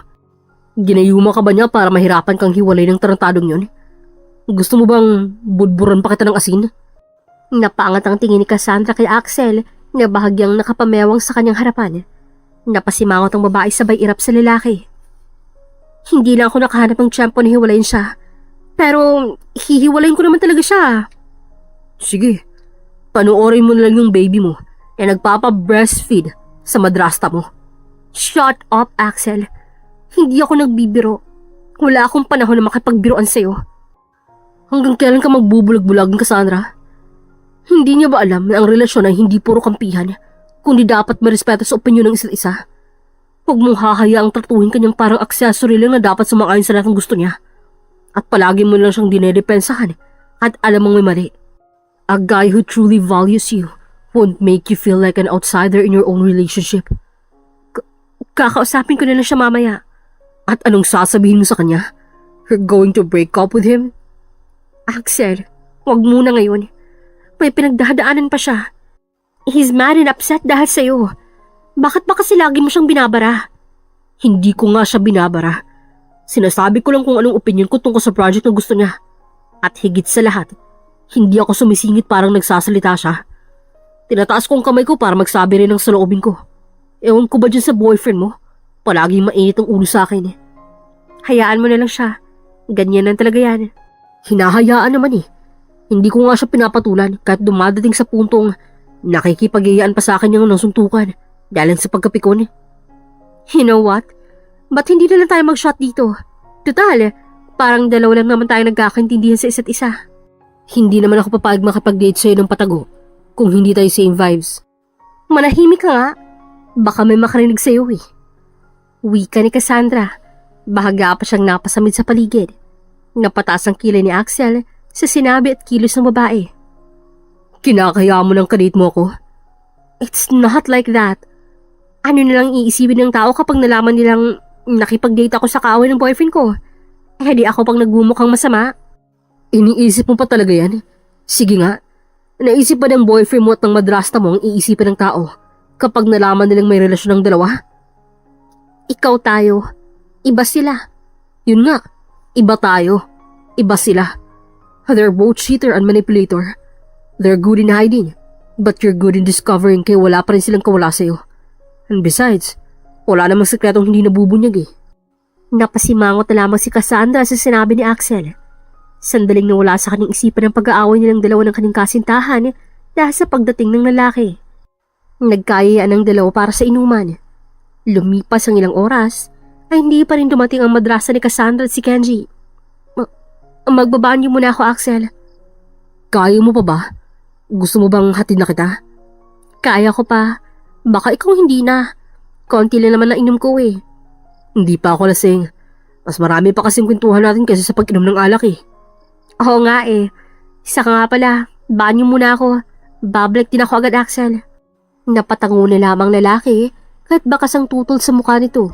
Ginayuma ka ba niya para mahirapan kang hiwalay ng tarantadong yun? Gusto mo bang budburan pa kita ng asin? Napaangat ang tingin ni Cassandra kay Axel na bahagyang nakapamewang sa kanyang harapan. Napasimangot ang babae sabay irap sa lalaki. Hindi lang ako nakahanap ng tiyempo na hiwalayin siya. Pero hihiwalayin ko naman talaga siya. Sige, panoorin mo na lang yung baby mo na nagpapa-breastfeed sa madrasta mo. Shut up, Axel. Hindi ako nagbibiro. Wala akong panahon na makipagbiroan sa'yo. Hanggang kailan ka magbubulag-bulagan, Cassandra? Hindi niya ba alam na ang relasyon ay hindi puro kampihan, kundi dapat marespeto sa opinyon ng isa't isa? Huwag mong hahayaang tratuhin kanyang parang accessory lang na dapat sumang-ayon sa lahat ng gusto niya. At palagi mo lang siyang dinedepensahan at alam mong may mali. A guy who truly values you won't make you feel like an outsider in your own relationship. Kakausapin ko na lang siya mamaya. At anong sasabihin mo sa kanya? You're going to break up with him? Axel, wag muna ngayon. May pinagdadaanan pa siya. He's mad and upset dahil sa'yo. Bakit ba kasi lagi mo siyang binabara? Hindi ko nga siya binabara. Sinasabi ko lang kung anong opinion ko tungkol sa project na gusto niya. At higit sa lahat, hindi ako sumisingit parang nagsasalita siya. Tinataas ko ang kamay ko para magsabi rin ng saloobin ko. Ewan ko ba dyan sa boyfriend mo? Palaging mainit ang ulo sa akin eh. Hayaan mo na lang siya. Ganyan lang talaga yan. Hinahayaan naman eh. Hindi ko nga siya pinapatulan kahit dumadating sa puntong nakikipag-iyaan pa sa akin yung nasuntukan dahil sa pagkapikon. You know what? Ba't hindi na lang tayo mag-shot dito? Total, parang dalawa lang naman tayo nagkakaintindihan sa isa't isa. Hindi naman ako papayag makipag-date sa'yo ng patago kung hindi tayo same vibes. Manahimik ka nga. Baka may makarinig sa'yo eh. Wika ni Cassandra. Bahaga pa siyang napasamid sa paligid. Napataas ang kilay ni Axel sa sinabi at kilos ng babae. Kinakaya mo ng kadate mo ako? It's not like that. Ano nalang iisipin ng tao kapag nalaman nilang nakipag-date ako sa kaaway ng boyfriend ko? Eh di ako pang nagmumukhang masama. Iniisip mo pa talaga yan? Sige nga. Naisip ba ng boyfriend mo at ng madrasta mo ang iisipin ng tao kapag nalaman nilang may relasyon ng dalawa? Ikaw tayo. Iba sila. Yun nga. Iba tayo. Iba sila. They're both cheater and manipulator. They're good in hiding. But you're good in discovering kaya wala pa rin silang kawala sa'yo. And besides, wala namang sekretong hindi nabubunyag eh. Napasimangot na lamang si Cassandra sa sinabi ni Axel. Sandaling nawala sa kanyang isipan ang pag-aaway nilang dalawa ng kanyang kasintahan dahil sa pagdating ng lalaki. Nagkayayaan ang dalawa para sa inuman. Lumipas ang ilang oras ay hindi pa rin dumating ang madrasa ni Cassandra at si Kenji. Magbabaan niyo muna ako, Axel. Kaya mo pa ba? Gusto mo bang hatid na kita? Kaya ko pa. Baka ikaw hindi na. Konti lang naman na inom ko eh. Hindi pa ako lasing. Mas marami pa kasing kwentuhan natin kasi sa pag-inom ng alak eh. Oo nga eh. Isa ka nga pala. Banyo muna ako. Babalik din ako agad, Axel. Napatango na lamang lalaki kahit bakas ang tutol sa mukha nito.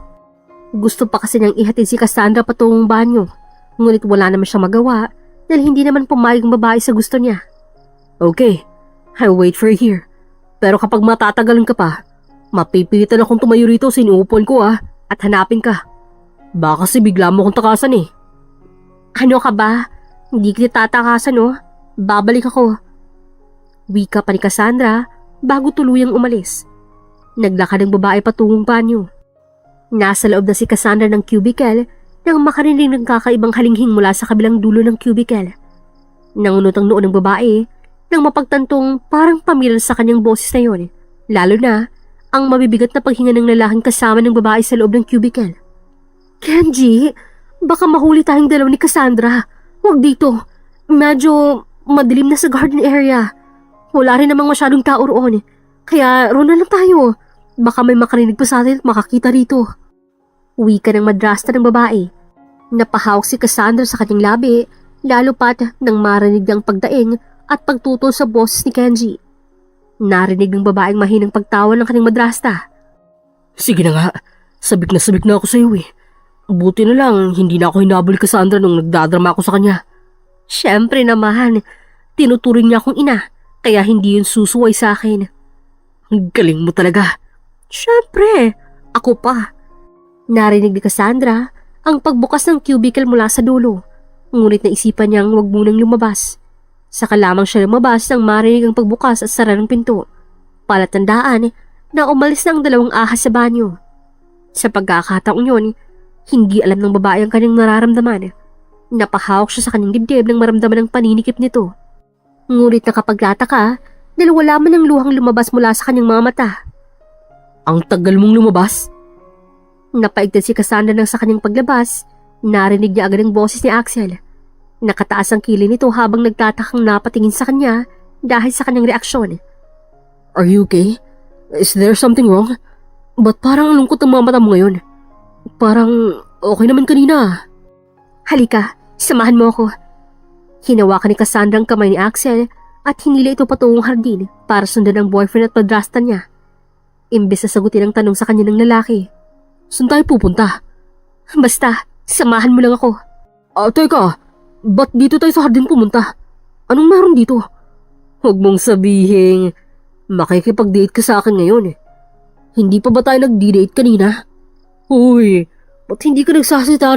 Gusto pa kasi niyang ihatid si Cassandra patungong banyo. Ngunit wala naman siyang magawa dahil hindi naman pumayag ang babae sa gusto niya. Okay, I'll wait for you here. Pero kapag matatagalan ka pa, mapipilitan akong tumayo rito sa inuupuan ko at hanapin ka. Baka kasi bigla mo akong takasan eh. Ano ka ba? Hindi kita tatakasan Babalik ako. Wika pa ni Cassandra bago tuluyang umalis. Naglakad ang babae patungong banyo. Nasa loob na si Cassandra ng cubicle nang makarinig ng kakaibang halinghing mula sa kabilang dulo ng cubicle. Nangunot ang noo ng babae nang mapagtantong parang pamilyar sa kanyang boses na yon, lalo na ang mabibigat na paghinga ng lalaking kasama ng babae sa loob ng cubicle. Kenji, baka mahuli tayong dalawa ni Cassandra. Huwag dito. Medyo madilim na sa garden area. Wala rin namang masyadong tao roon. Kaya roon na lang tayo. Baka may makarinig pa sa atin at makakita rito. Wika ng madrasta ng babae. Napahawak si Cassandra sa kanyang labi, lalo pat nang marinig ang pagdaing at pagtutol sa boses ni Kenji. Narinig ng babaeng mahinang pagtawa ng kanyang madrasta. Sige na nga, sabik na ako sa iyo eh. Buti na lang, hindi na ako hinabol ni Cassandra nung nagdadrama ako sa kanya. Siyempre naman, tinuturing niya akong ina, kaya hindi yun susuway sa akin. Ang galing mo talaga. Siyempre, ako pa. Narinig ni Cassandra ang pagbukas ng cubicle mula sa dulo, ngunit naisipan niyang huwag munang lumabas. Saka lamang siya lumabas nang marinig ang pagbukas at sara ng pinto. Palatandaan na umalis na ang dalawang ahas sa banyo. Sa pagkakataong yun, hindi alam ng babae ang kanyang nararamdaman. Napahawak siya sa kanyang dibdib nang maramdaman ang paninikip nito. Ngunit nakapaglataka dahil wala man ang luhang lumabas mula sa kanyang mga mata. Ang tagal mong lumabas? Napaigtad si Cassandra nang sa kanyang paglabas, narinig niya agad ang boses ni Axel. Nakataas ang kilay nito habang nagtatakang napatingin sa kanya dahil sa kanyang reaksyon. Are you okay? Is there something wrong? Ba't parang lungkot ang mga mata mo ngayon? Parang okay naman kanina. Halika, samahan mo ako. Hinawakan ni Cassandra ang kamay ni Axel at hinila ito patungong hardin para sundan ang boyfriend at madrasta niya. Imbes na sagutin ang tanong sa kanya ng lalaki. Saan tayo pupunta? Basta, samahan mo lang ako. Teka, ba't dito tayo sa hardin pumunta? Anong meron dito? Huwag mong sabihin, makikipag-date ka sa akin ngayon eh. Hindi pa ba tayo nag-date kanina? Uy, ba't hindi ka nagsasalita?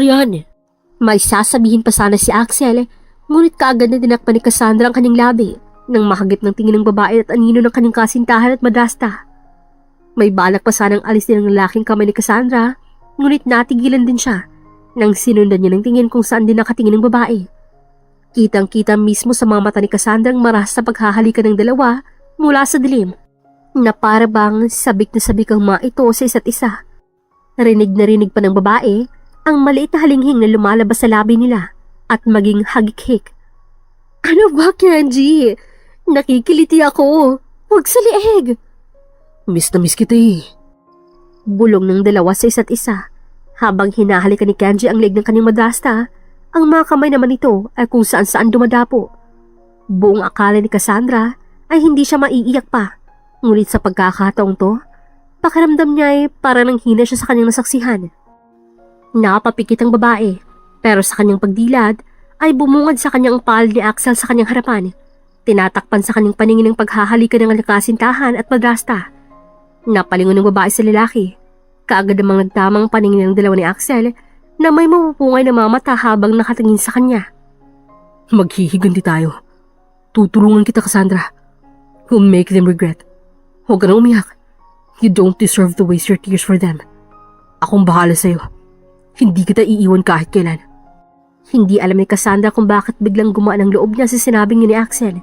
May sasabihin pa sana si Axel, ngunit kaagad na dinakpan ni Cassandra ang kanyang labi nang mahagip ng tingin ng babae at anino ng kanyang kasintahan at madrasta. May balak pa sanang alis din ang lalaking kamay ni Cassandra, ngunit natigilan din siya Nang sinundan niya ng tingin kung saan din nakatingin ng babae. Kitang-kita mismo sa mga mata ni Cassandra ang maras na paghahalikan ng dalawa mula sa dilim, na para bang sabik na sabik ang mga ito sa isa't isa. Rinig na rinig pa ng babae ang maliit na halinghing na lumalabas sa labi nila at maging hagik-hik. Ano ba, Kenji? Nakikiliti ako. Huwag sa lieg. Miss na miss kita eh. Bulong ng dalawa sa isa't isa. Habang hinahalikan ni Kenji ang leg ng kanyang madrasta, ang mga kamay naman nito ay kung saan-saan dumadapo. Buong akala ni Cassandra ay hindi siya maiiyak pa. Ngunit sa pagkakataong to, pakiramdam niya ay para nang hina siya sa kanyang nasaksihan. Napapikit ang babae, pero sa kanyang pagdilad ay bumungad sa kanyang palad ni Axel sa kanyang harapan. Tinatakpan sa kanyang paningin ng paghahalikan ng kasintahan at madrasta. Napalingon ng babae sa lalaki. Kaagad namang nagtamang paningin ng dalawa ni Axel na may mapupungay na mga mata habang nakatingin sa kanya. Maghihiganti tayo. Tutulungan kita, Cassandra. We'll make them regret. Huwag ka na umiyak. You don't deserve to waste your tears for them. Akong bahala sa'yo. Hindi kita iiwan kahit kailan. Hindi alam ni Cassandra kung bakit biglang gumaan ang loob niya sa sinabing ni Axel.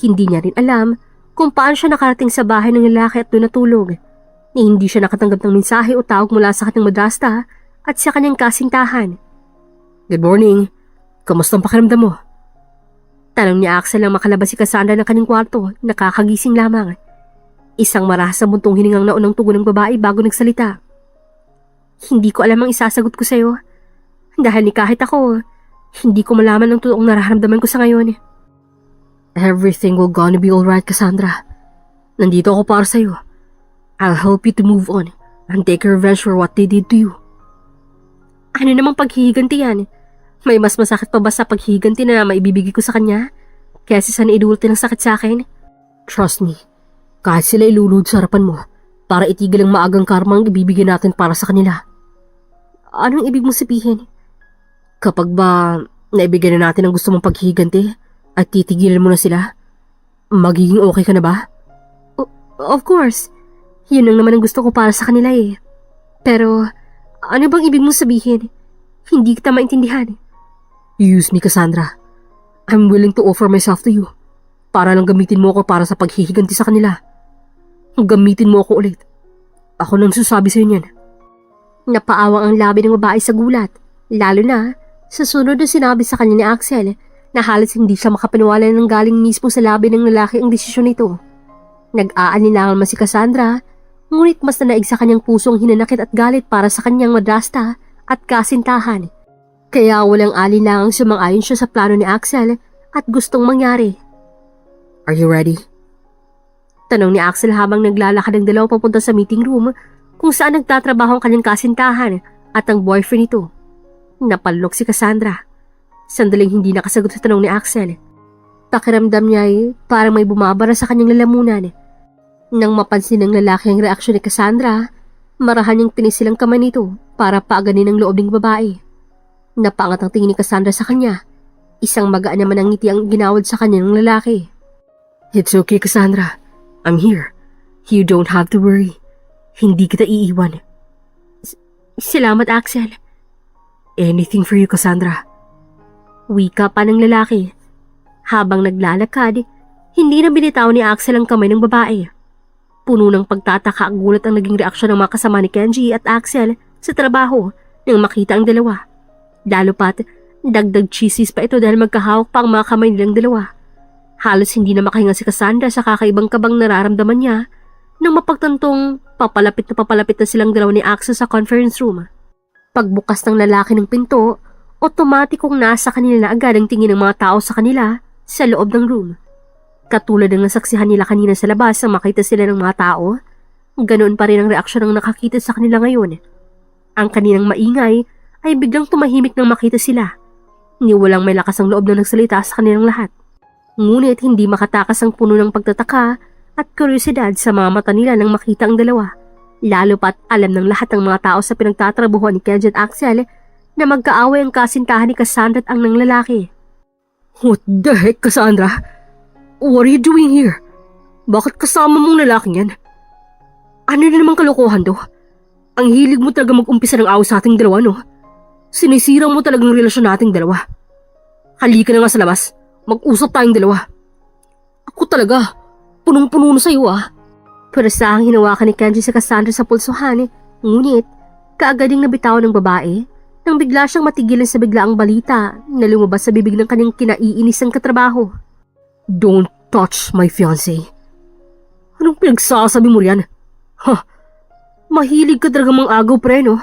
Hindi niya rin alam kung paano siya nakarating sa bahay ng lalaki at doon natulog. Ni hindi siya nakatanggap ng mensahe o tawag mula sa kanyang madrasta at sa kanyang kasintahan. Good morning. Kamusta ang pakiramdam mo? Tanong ni Axel nang makalabas si Cassandra ng kanyang kwarto, nakakagising lamang. Isang marahas na buntong hiningang naunang tugon ng babae bago nagsalita. Hindi ko alam ang isasagot ko sa'yo. Dahil ni kahit ako, hindi ko malaman ang totoong nararamdaman ko sa ngayon. Everything will gonna be alright, Cassandra. Nandito ako para sa'yo. I'll help you to move on and take revenge for what they did to you. Ano namang paghihiganti yan? May mas masakit pa ba sa paghihiganti na maibibigay ko sa kanya? Kaysa sa naidulti ng sakit sa akin? Trust me, kahit sila ilulod sa harapan mo para itigil ang maagang karma ang ibibigay natin para sa kanila. Anong ibig mong sabihin? Kapag ba naibigay na natin ang gusto mong paghihiganti at titigilan mo na sila, magiging okay ka na ba? Of course. Yun lang naman ang gusto ko para sa kanila eh. Pero, ano bang ibig mong sabihin? Hindi kita maintindihan. Use me, Cassandra. I'm willing to offer myself to you. Para lang gamitin mo ako para sa paghihiganti sa kanila. Gamitin mo ako ulit. Ako nang susabi sa'yo niyan. Napaawang ang labi ng babae sa gulat. Lalo na, sa sunod na sinabi sa kanya ni Axel na halos hindi siya makapaniwala ng galing mismo sa labi ng lalaki ang desisyon nito. Nag-aalinlangan man si Cassandra, ngunit mas nanaig sa kanyang puso ang hinanakit at galit para sa kanyang madrasta at kasintahan. Kaya walang alinlangang sumang-ayon siya sa plano ni Axel at gustong mangyari. Are you ready? Tanong ni Axel habang naglalakad ang dalawa papunta sa meeting room kung saan nagtatrabaho ang kanyang kasintahan at ang boyfriend nito. Napalok si Cassandra. Sandaling hindi nakasagot sa tanong ni Axel. Pakiramdam niya ay parang may bumabara sa kanyang lalamunan. Nang mapansin ng lalaki ang reaksyon ni Cassandra, marahan niyang pinisilang kamay nito para paaganin ang loob ng babae. Napaangat ang tingin ni Cassandra sa kanya. Isang magaan naman ang ngiti ang ginawad sa kanya ng lalaki. It's okay, Cassandra. I'm here. You don't have to worry. Hindi kita iiwan. Salamat, Axel. Anything for you, Cassandra. Wika pa ng lalaki. Habang naglalakad, hindi na binitaw ni Axel ang kamay ng babae. Puno ng pagtataka ang gulat ang naging reaksyon ng mga kasama ni Kenji at Axel sa trabaho nang makita ang dalawa. Lalo pat, dagdag cheesies pa ito dahil magkahawak pa ang mga kamay nilang dalawa. Halos hindi na makahinga si Cassandra sa kakaibang kabang nararamdaman niya nang mapagtantong papalapit na silang dalawa ni Axel sa conference room. Pagbukas ng lalaki ng pinto, otomatikong nasa kanila na agad ang tingin ng mga tao sa kanila sa loob ng room. Katulad ng nasaksihan nila kanina sa labas nang makita sila ng mga tao, ganoon pa rin ang reaksyon ng nakakita sa kanila ngayon. Ang kaninang maingay ay biglang tumahimik nang makita sila. Ni walang may lakas ang loob na nagsalita sa kanilang lahat. Ngunit hindi makatakas ang puno ng pagtataka at kuryosidad sa mga mata nila nang makita ang dalawa. Lalo pat alam ng lahat ng mga tao sa pinagtatrabuhan ni Kenji at Axel na magkaaway ang kasintahan ni Cassandra at ang ng lalaki. What the heck, Cassandra? What are you doing here? Bakit kasama mong lalaking yan? Ano na namang kalokohan to? Ang hilig mo talaga mag-umpisa ng away sa ating dalawa, no? Sinisira mo talagang relasyon nating dalawa. Halika na nga sa labas. Mag-usap tayong dalawa. Ako talaga, punong-puno na sa'yo ah. Parasahang hinawakan ni Kenji sa Cassandra sa pulsuhan, ngunit kaagad ding nabitawan ng babae nang bigla siyang matigilan sa biglaang balita na lumabas sa bibig ng kanyang kinaiinisang katrabaho. Don't touch my fiancé. Anong pinagsasabi mo riyan? Mahilig ka talaga mang agaw, pre, no?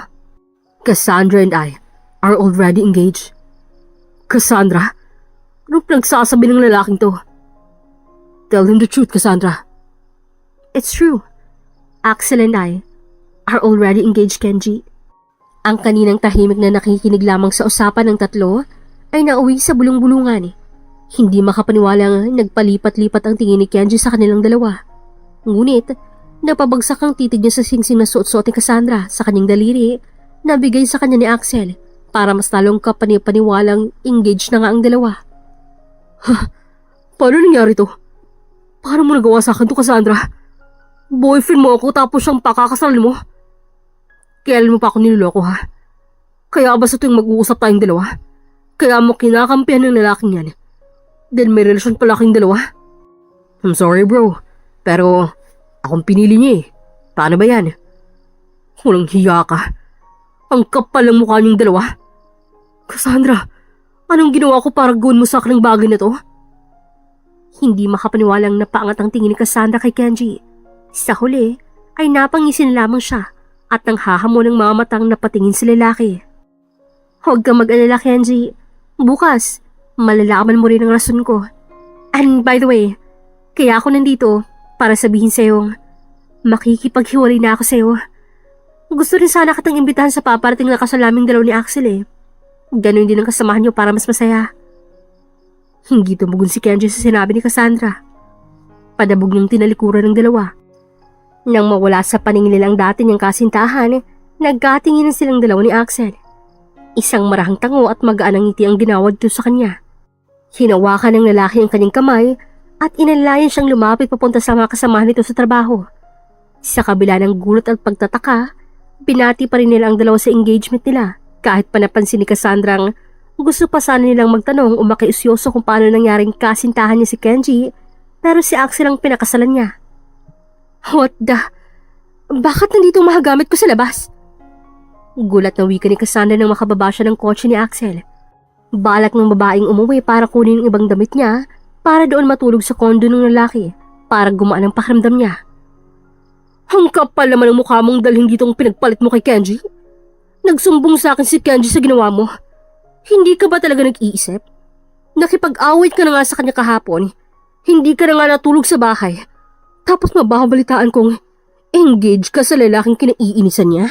Cassandra and I are already engaged. Cassandra? Anong pinagsasabi ng lalaking to? Tell him the truth, Cassandra. It's true. Axel and I are already engaged, Kenji. Ang kaninang tahimik na nakikinig lamang sa usapan ng tatlo ay nauwi sa bulong-bulungan. Hindi makapaniwalang nagpalipat-lipat ang tingin ni Kenji sa kanilang dalawa. Ngunit, napabagsak ang titig niya sa singsing na suot-suot ni Cassandra sa kanyang daliri na bigay sa kanya ni Axel para mas lalong kapani-paniwalang engaged na nga ang dalawa. Paano nangyari to? Paano mo nagawa sa akin to, Cassandra? Boyfriend mo ako tapos siyang pakakasal mo? Kailan mo pa ako niloloko, ha? Kaya ba sa tuwing mag-uusap tayong dalawa? Kaya mo kinakampihan ng lalaking yan? Then may relasyon pala kayong dalawa? I'm sorry, bro. Pero akong pinili niya eh. Paano ba yan? Walang hiya ka. Ang kapal ng mukha niyong dalawa. Cassandra, anong ginawa ko para gawin mo sa akin ang bagay na to? Hindi makapaniwalang napaangat ang tingin ni Cassandra kay Kenji. Sa huli ay napangisin lamang siya at nang hahamon ng mga matang napatingin sa lalaki. Huwag kang mag-alala, Kenji. Bukas, malalaman mo rin ang rason ko. And by the way, kaya ako nandito para sabihin sa'yo, makikipaghiwalay na ako sa'yo. Gusto rin sana kitang imbitahan sa paparating na kasal naming dalaw ni Axel eh. Ganon din ang kasamahan niyo para mas masaya. Hindi tumugon si Kenji sa sinabi ni Cassandra. Padabog niyang tinalikuran ng dalawa. Nang mawala sa paningin nilang dati niyang kasintahan, nagkatingin silang dalawa ni Axel. Isang marahang tango at magaan ang ngiti ang ginawad to sa kanya. Hinawakan ng lalaki ang kanyang kamay at inalayan siyang lumapit papunta sa mga kasamahan nito sa trabaho. Sa kabila ng gulat at pagtataka, binati pa rin nila ang dalawa sa engagement nila kahit pa napansin ni Cassandrang gusto pa sana nilang magtanong o makiusyoso kung paano nangyaring kasintahan niya si Kenji pero si Axel ang pinakasalan niya. What the? Bakit nandito ang mga gamit ko sa labas? Gulat na wika ni Cassandra nang makababa siya ng kotse ni Axel. Balak ng babaeng umuwi para kunin ang ibang damit niya para doon matulog sa kondo ng lalaki para gumaan ang pakiramdam niya. Ang kapal naman ang mukha mong dalhin dito ang pinagpalit mo kay Kenji. Nagsumbong sa akin si Kenji sa ginawa mo. Hindi ka ba talaga nag-iisip? Nakipag-awit ka na nga sa kanya kahapon. Hindi ka na nga natulog sa bahay. Tapos mababalitaan kong engaged ka sa lalaking kinaiinisan niya?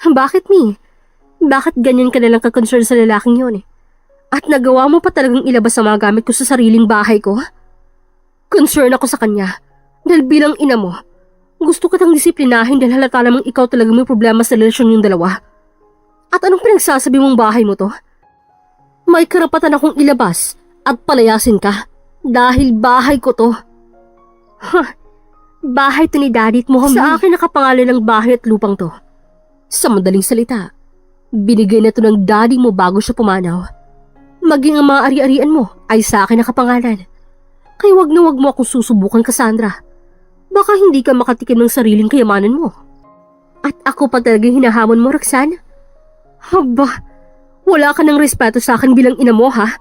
Bakit, Mi? Bakit ganyan ka nalang ka-concern sa lalaking yon? At nagawa mo pa talagang ilabas ang mga gamit ko sa sariling bahay ko? Concern ako sa kanya. Dahil bilang ina mo, gusto kitang disiplinahin dahil halata namang ikaw talagang may problema sa relasyon yung dalawa. At anong pinagsasabi mong bahay mo to? May karapatan akong ilabas at palayasin ka dahil bahay ko to. Bahay to ni Daddy at Mohammed. Sa akin nakapangalan ng bahay at lupang to. Sa madaling salita, binigay na to ng daddy mo bago siya pumanaw. Maging ang mga ari-arian mo ay sa akin nakapangalan. Kaya wag na wag mo akong susubukan, Cassandra. Baka hindi ka makatikim ng sariling kayamanan mo. At ako pa talagang hinahamon mo, Roxanne? Haba, wala ka ng respeto sa akin bilang ina mo, ha?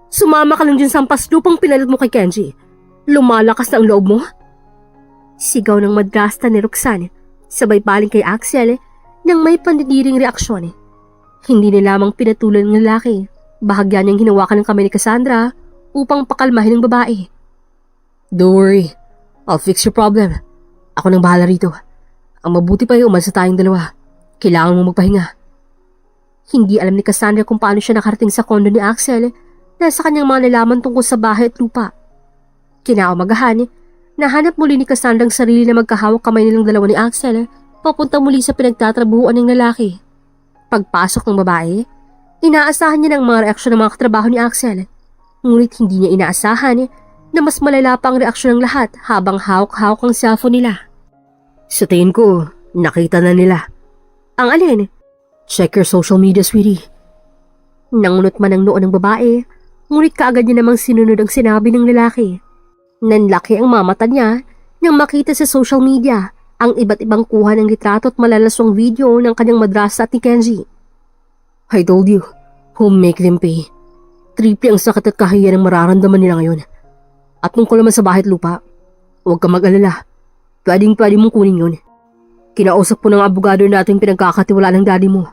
Sumama ka lang dyan sa ampaslupang pinalit mo kay Kenji. Lumalakas na ang loob mo? Sigaw ng madrasta ni Roxanne, sabay paling kay Axel nang may pandidiring reaksyon. Hindi na lamang pinatulan ng lalaki, bahagya niyang hinawakan ng kamay ni Cassandra upang pakalmahin ng babae. Don't worry, I'll fix your problem. Ako nang bahala rito. Ang mabuti pa ay umansa tayong dalawa. Kailangan mo magpahinga. Hindi alam ni Cassandra kung paano siya nakarating sa kondo ni Axel dahil sa kanyang mga nalaman tungkol sa bahay at lupa. Kinaumagahan, nahanap muli ni Cassandra ang sarili na magkahawak kamay nilang dalawa ni Axel papunta muli sa pinagtatrabuhuan ng lalaki. Pagpasok ng babae, inaasahan niya ng mga reaksyon ng mga katrabaho ni Axel. Ngunit hindi niya inaasahan na mas malala pa ang reaksyon ng lahat habang hawak-hawak ang cellphone nila. Sa tingin ko, nakita na nila. Ang alin? Check your social media, sweetie. Nangunot man ang noo ng babae, ngunit kaagad niya namang sinunod ang sinabi ng lalaki. Nanlaki ang mamata niya nang makita sa social media ang iba't ibang kuha ng litrato at malalaswang video ng kanyang madrasa at ni Kenji. I told you, who'll make them pay. Triple ang sakit at kahiyan ang mararamdaman nila ngayon. At tungkol naman sa bahay at lupa, huwag ka mag-alala. Pwede mong kunin yun. Kinausap po ng abogado natin pinagkakatiwala ng daddy mo.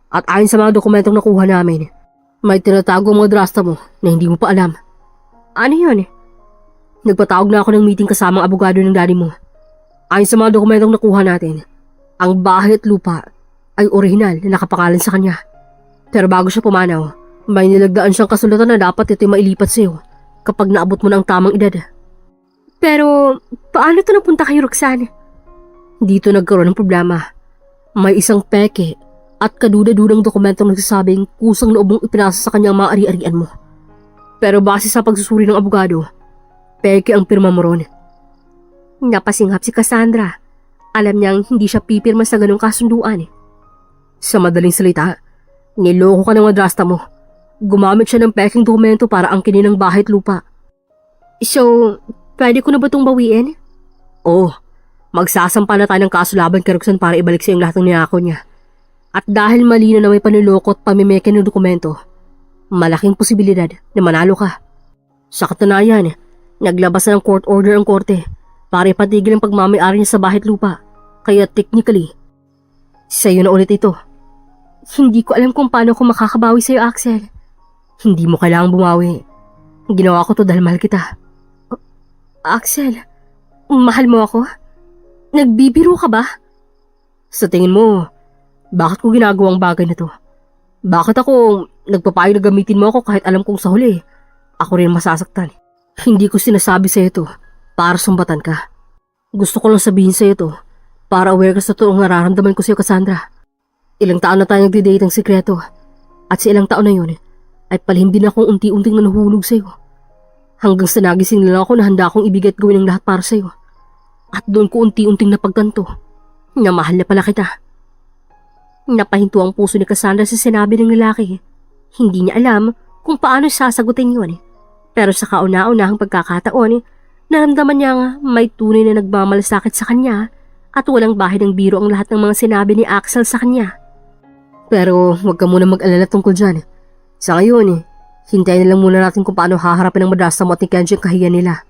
At ayon sa mga dokumentong nakuha namin, may tinatago ang mga drasta mo na hindi mo pa alam. Ano yun? Nagpatawag na ako ng meeting kasama ang abogado ng daddy mo. Ayon sa mga dokumentong nakuha natin, ang bahay at lupa ay orihinal na nakapangalan sa kanya. Pero bago siya pumanaw, may nilagdaan siyang kasulatan na dapat ito'y mailipat sa'yo kapag naabot mo na ang tamang edad. Pero paano ito napunta kay Roxanne? Dito nagkaroon ng problema. May isang peke at kaduda-dudang dokumentong nagsasabing kusang loob mong ipinasa sa kanyang mga ari-arian mo. Pero base sa pagsusuri ng abogado, peke ang pirma mo ron. Napasinghap si Cassandra. Alam niyang hindi siya pipirma sa ganong kasunduan. Sa madaling salita, niloko ka ng madrasta mo. Gumamit siya ng peking dokumento para angkinin ng bahay at lupa. So, pwede ko na ba itong bawiin? Oo, magsasampa na tayo ng kaso laban kay Roxanne para ibalik sa yung lahat ng niyako niya. At dahil malino na may paniloko at pamimeke ng dokumento, malaking posibilidad na manalo ka. Sa katunayan, naglabas na ng court order ang korte para ipatigil ang pagmamay-ari niya sa bahay at lupa. Kaya technically, sa'yo na ulit ito. Hindi ko alam kung paano ako makakabawi sa'yo, Axel. Hindi mo kailangang bumawi. Ginawa ko to dahil mahal kita. Axel, mahal mo ako? Nagbibiro ka ba? Sa tingin mo, bakit ko ginagawang bagay na to? Bakit ako nagpapayag na gamitin mo ako kahit alam kong sa huli, ako rin masasaktan? Hindi ko sinasabi sa'yo to para sumbatan ka. Gusto ko lang sabihin sa'yo to para aware ka sa totoong nararamdaman ko sa'yo, Cassandra. Ilang taon na tayo nagdi-date ng sikreto at sa ilang taon na yun ay palihim din akong unti-unting nanuhulog sa'yo. Hanggang sa nagising lang ako na handa akong ibigay at gawin ang lahat para sa'yo. At doon ko unti-unting napagtanto na mahal na pala kita. Napahinto ang puso ni Cassandra sa sinabi ng lalaki. Hindi niya alam kung paano sasagutin yun. Pero sa kauna-unahang pagkakataon, naramdaman niyang may tunay na nagmamalasakit sa kanya at walang bahid ng biro ang lahat ng mga sinabi ni Axel sa kanya. Pero huwag ka muna mag-alala tungkol dyan. Sa ngayon, hintayin na lang muna natin kung paano haharapin ng madrasta mo at ni Kenji ang kahiyan nila.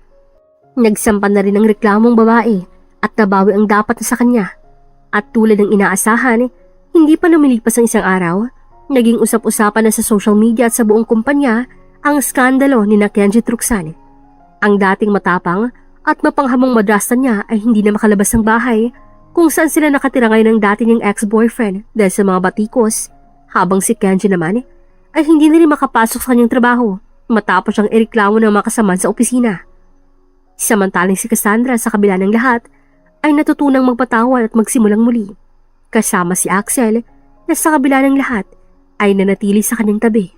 Nagsampan na rin ang reklamong babae at nabawi ang dapat na sa kanya. At tulad ng inaasahan, hindi pa lumilipas ang isang araw, naging usap-usapan na sa social media at sa buong kumpanya ang skandalo ni na Kenji at Roxanne. Ang dating matapang at mapanghamong madrasta niya ay hindi na makalabas ng bahay kung saan sila nakatira ngayon ng dati niyang ex-boyfriend dahil sa mga batikos, habang si Kenji naman ay hindi na rin makapasok sa kanyang trabaho matapos siyang ireklamo ng mga kasamahan sa opisina. Samantalang si Cassandra sa kabila ng lahat ay natutunang magpatawad at magsimulang muli. Kasama si Axel na sa kabila ng lahat ay nanatili sa kanyang tabi.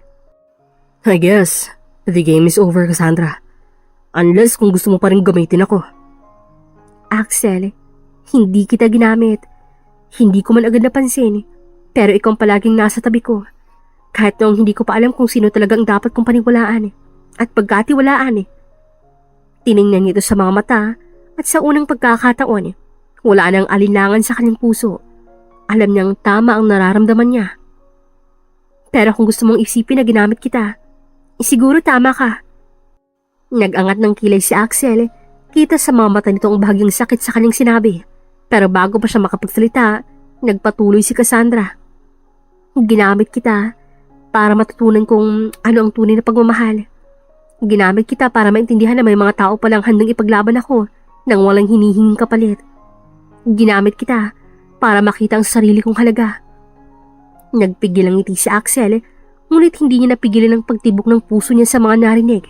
I guess the game is over, Cassandra. Unless kung gusto mo pa rin gamitin ako. Axel, hindi kita ginamit. Hindi ko man agad napansin, pero ikaw palaging nasa tabi ko. Kahit noong hindi ko pa alam kung sino talagang dapat kong paniwalaan at pagkatiwalaan. Tiningnan niya ito sa mga mata at sa unang pagkakataon, wala nang alinlangan sa kanyang puso. Alam niyang tama ang nararamdaman niya. Pero kung gusto mong isipin na ginamit kita, siguro tama ka. Nag-angat ng kilay si Axel, kita sa mga mata nito ang bahagyang sakit sa kanyang sinabi. Pero bago pa siya makapagsalita, nagpatuloy si Cassandra. Ginamit kita para matutunan kung ano ang tunay na pagmamahal. Ginamit kita para maintindihan na may mga tao palang handang ipaglaban ako nang walang hinihinging kapalit. Ginamit kita para makita ang sarili kong halaga. Nagpigil ang ngiti si Axel, ngunit hindi niya napigilan ang pagtibok ng puso niya sa mga narinig.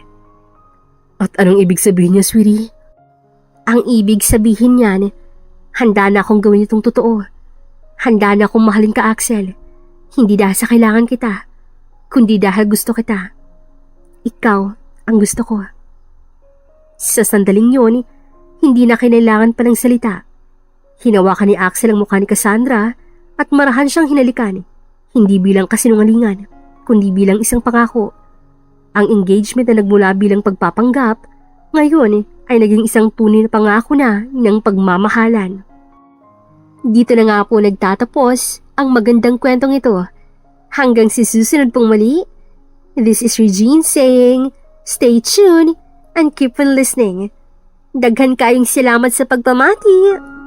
At anong ibig sabihin niya, sweetie? Ang ibig sabihin niyan, handa na akong gawin itong totoo. Handa na akong mahalin ka, Axel. Hindi dahil sa kailangan kita, kundi dahil gusto kita. Ikaw ang gusto ko. Sa sandaling yun, hindi na kinailangan pa ng salita. Hinawakan ni Axel ang mukha ni Cassandra at marahan siyang hinalikan. Hindi bilang kasinungalingan, kundi bilang isang pangako. Ang engagement na nagmula bilang pagpapanggap, ngayon ay naging isang tunay na pangako na ng pagmamahalan. Dito na nga po nagtatapos ang magandang kwentong ito. Hanggang sa susunod pong muli, this is Regine saying, stay tuned and keep on listening. Daghan kayong salamat sa pagpamati.